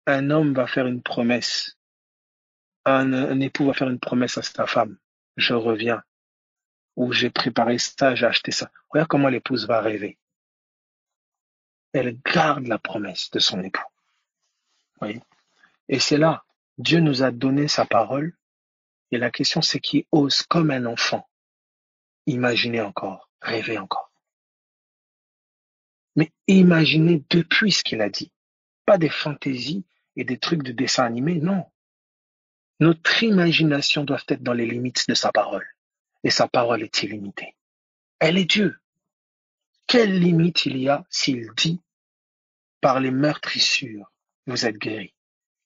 un homme va faire une promesse. Un époux va faire une promesse à sa femme. Je reviens. Ou j'ai préparé ça, j'ai acheté ça. Regarde comment l'épouse va rêver. Elle garde la promesse de son époux. Voyez? Et c'est là, Dieu nous a donné sa parole. Et la question, c'est qui ose, comme un enfant, imaginer encore, rêver encore. Mais imaginer depuis ce qu'il a dit. Pas des fantaisies et des trucs de dessin animé, non. Notre imagination doit être dans les limites de sa parole. Et sa parole est illimitée. Elle est Dieu. Quelle limite il y a s'il dit, par les meurtrissures, vous êtes guéris?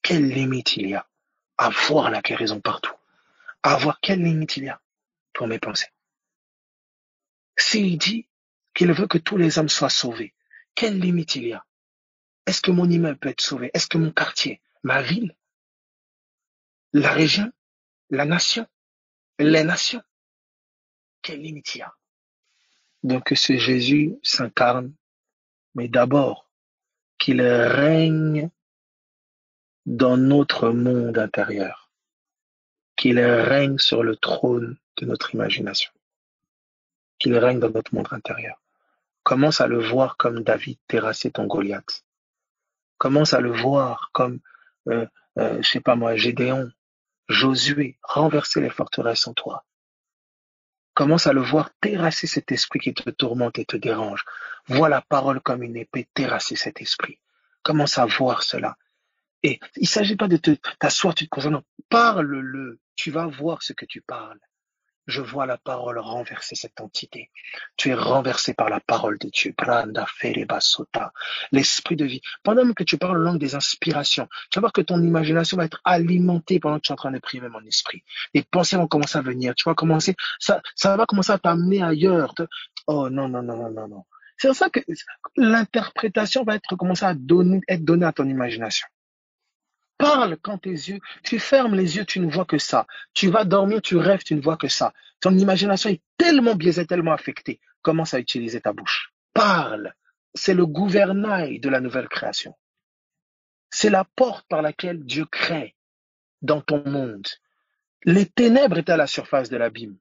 Quelle limite il y a à voir la guérison partout? À voir quelle limite il y a pour mes pensées? S'il dit qu'il veut que tous les hommes soient sauvés, quelle limite il y a? Est-ce que mon immeuble peut être sauvé? Est-ce que mon quartier, ma ville, la région, la nation, les nations, quelle limite il y a? Donc que ce Jésus s'incarne, mais d'abord qu'il règne dans notre monde intérieur, qu'il règne sur le trône de notre imagination, qu'il règne dans notre monde intérieur. Commence à le voir comme David terrassait ton Goliath. Commence à le voir comme, je sais pas moi, Gédéon, Josué, renverser les forteresses en toi. Commence à le voir terrasser cet esprit qui te tourmente et te dérange. Vois la parole comme une épée terrasser cet esprit. Commence à voir cela. Et il ne s'agit pas de t'asseoir, tu te concentres. Non, parle-le. Tu vas voir ce que tu parles. Je vois la parole renverser cette entité. Tu es renversé par la parole de Dieu. Branda fereba sota. L'esprit de vie. Pendant même que tu parles langue des inspirations, tu vas voir que ton imagination va être alimentée pendant que tu es en train de prier même en esprit. Les pensées vont commencer à venir. Tu vas commencer, ça va commencer à t'amener ailleurs. Oh non, non, non, non, non, non. C'est pour ça que l'interprétation va commencer à être donnée à ton imagination. Parle quand tes yeux, tu fermes les yeux, tu ne vois que ça. Tu vas dormir, tu rêves, tu ne vois que ça. Ton imagination est tellement biaisée, tellement affectée. Commence à utiliser ta bouche. Parle. C'est le gouvernail de la nouvelle création. C'est la porte par laquelle Dieu crée dans ton monde. Les ténèbres étaient à la surface de l'abîme.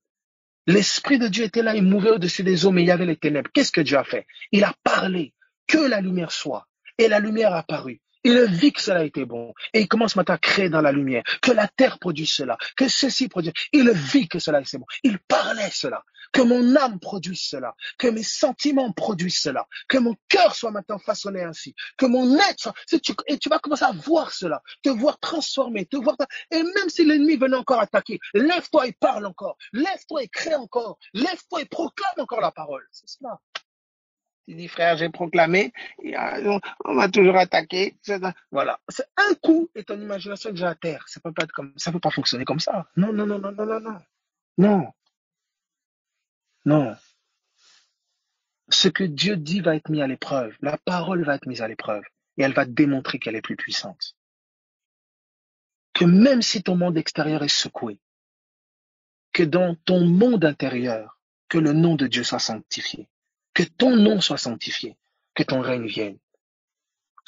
L'Esprit de Dieu était là, il mouvait au-dessus des eaux, mais il y avait les ténèbres. Qu'est-ce que Dieu a fait? Il a parlé, que la lumière soit. Et la lumière a apparu. Il vit que cela était bon. Et il commence maintenant à créer dans la lumière. Que la terre produise cela. Que ceci produise. Il vit que cela était bon. Il parlait cela. Que mon âme produise cela. Que mes sentiments produisent cela. Que mon cœur soit maintenant façonné ainsi. Que mon être soit... Et tu vas commencer à voir cela. Te voir transformé. Te voir... Et même si l'ennemi venait encore attaquer, lève-toi et parle encore. Lève-toi et crée encore. Lève-toi et proclame encore la parole. C'est cela. Il dit, frère, j'ai proclamé, on m'a toujours attaqué. Voilà. C'est un coup et ton imagination est déjà à terre. Ça peut pas être comme, ça peut pas fonctionner comme ça. Non, non, non, non, non, non, non. Non, non. Ce que Dieu dit va être mis à l'épreuve. La parole va être mise à l'épreuve. Et elle va démontrer qu'elle est plus puissante. Que même si ton monde extérieur est secoué, que dans ton monde intérieur, que le nom de Dieu soit sanctifié. Que ton nom soit sanctifié. Que ton règne vienne.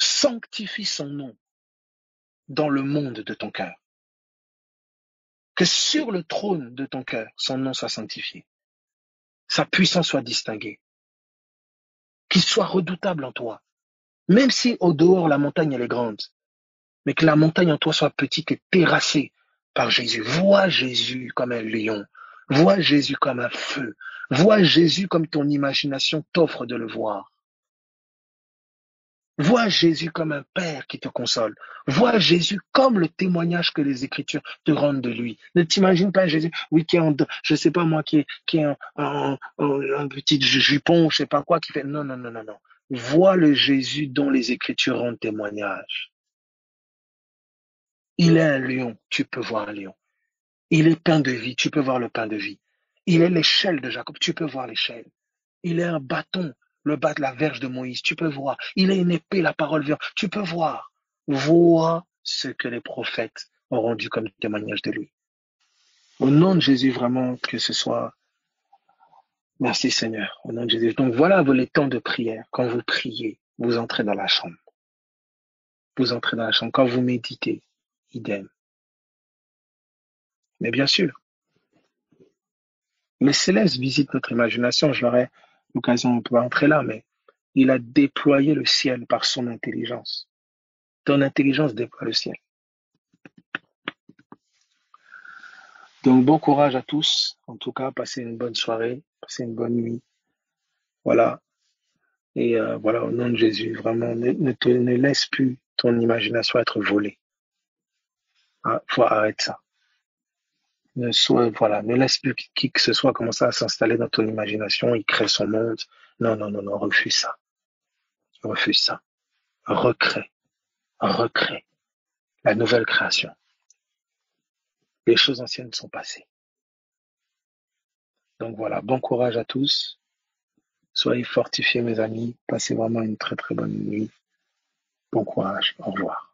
Sanctifie son nom dans le monde de ton cœur. Que sur le trône de ton cœur, son nom soit sanctifié. Sa puissance soit distinguée. Qu'il soit redoutable en toi. Même si au dehors, la montagne, elle est grande. Mais que la montagne en toi soit petite et terrassée par Jésus. Vois Jésus comme un lion. Vois Jésus comme un feu. Vois Jésus comme ton imagination t'offre de le voir. Vois Jésus comme un père qui te console. Vois Jésus comme le témoignage que les Écritures te rendent de lui. Ne t'imagine pas Jésus, oui, qui est en, je sais pas moi, qui est un petit jupon, je sais pas quoi, qui fait, non, non, non, non, non. Vois le Jésus dont les Écritures rendent témoignage. Il est un lion, tu peux voir un lion. Il est pain de vie, tu peux voir le pain de vie. Il est l'échelle de Jacob, tu peux voir l'échelle. Il est un bâton, le bas de la verge de Moïse, tu peux voir. Il est une épée, la parole vient, tu peux voir. Vois ce que les prophètes ont rendu comme témoignage de lui. Au nom de Jésus, vraiment, que ce soit. Merci Seigneur, au nom de Jésus. Donc voilà les temps de prière. Quand vous priez, vous entrez dans la chambre. Vous entrez dans la chambre. Quand vous méditez, idem. Mais bien sûr, les célestes visitent notre imagination. Je l'aurai l'occasion, on peut entrer là, mais il a déployé le ciel par son intelligence. Ton intelligence déploie le ciel. Donc bon courage à tous. En tout cas, passez une bonne soirée, passez une bonne nuit. Voilà. Et voilà, au nom de Jésus, vraiment, ne laisse plus ton imagination être volée. Ah, faut arrêter ça. Voilà, ne laisse plus qui que ce soit commencer à s'installer dans ton imagination, il crée son monde. Non, non, non, non, refuse ça. Refuse ça. Recrée, recrée. La nouvelle création. Les choses anciennes sont passées. Donc voilà, bon courage à tous. Soyez fortifiés, mes amis. Passez vraiment une très très bonne nuit. Bon courage. Au revoir.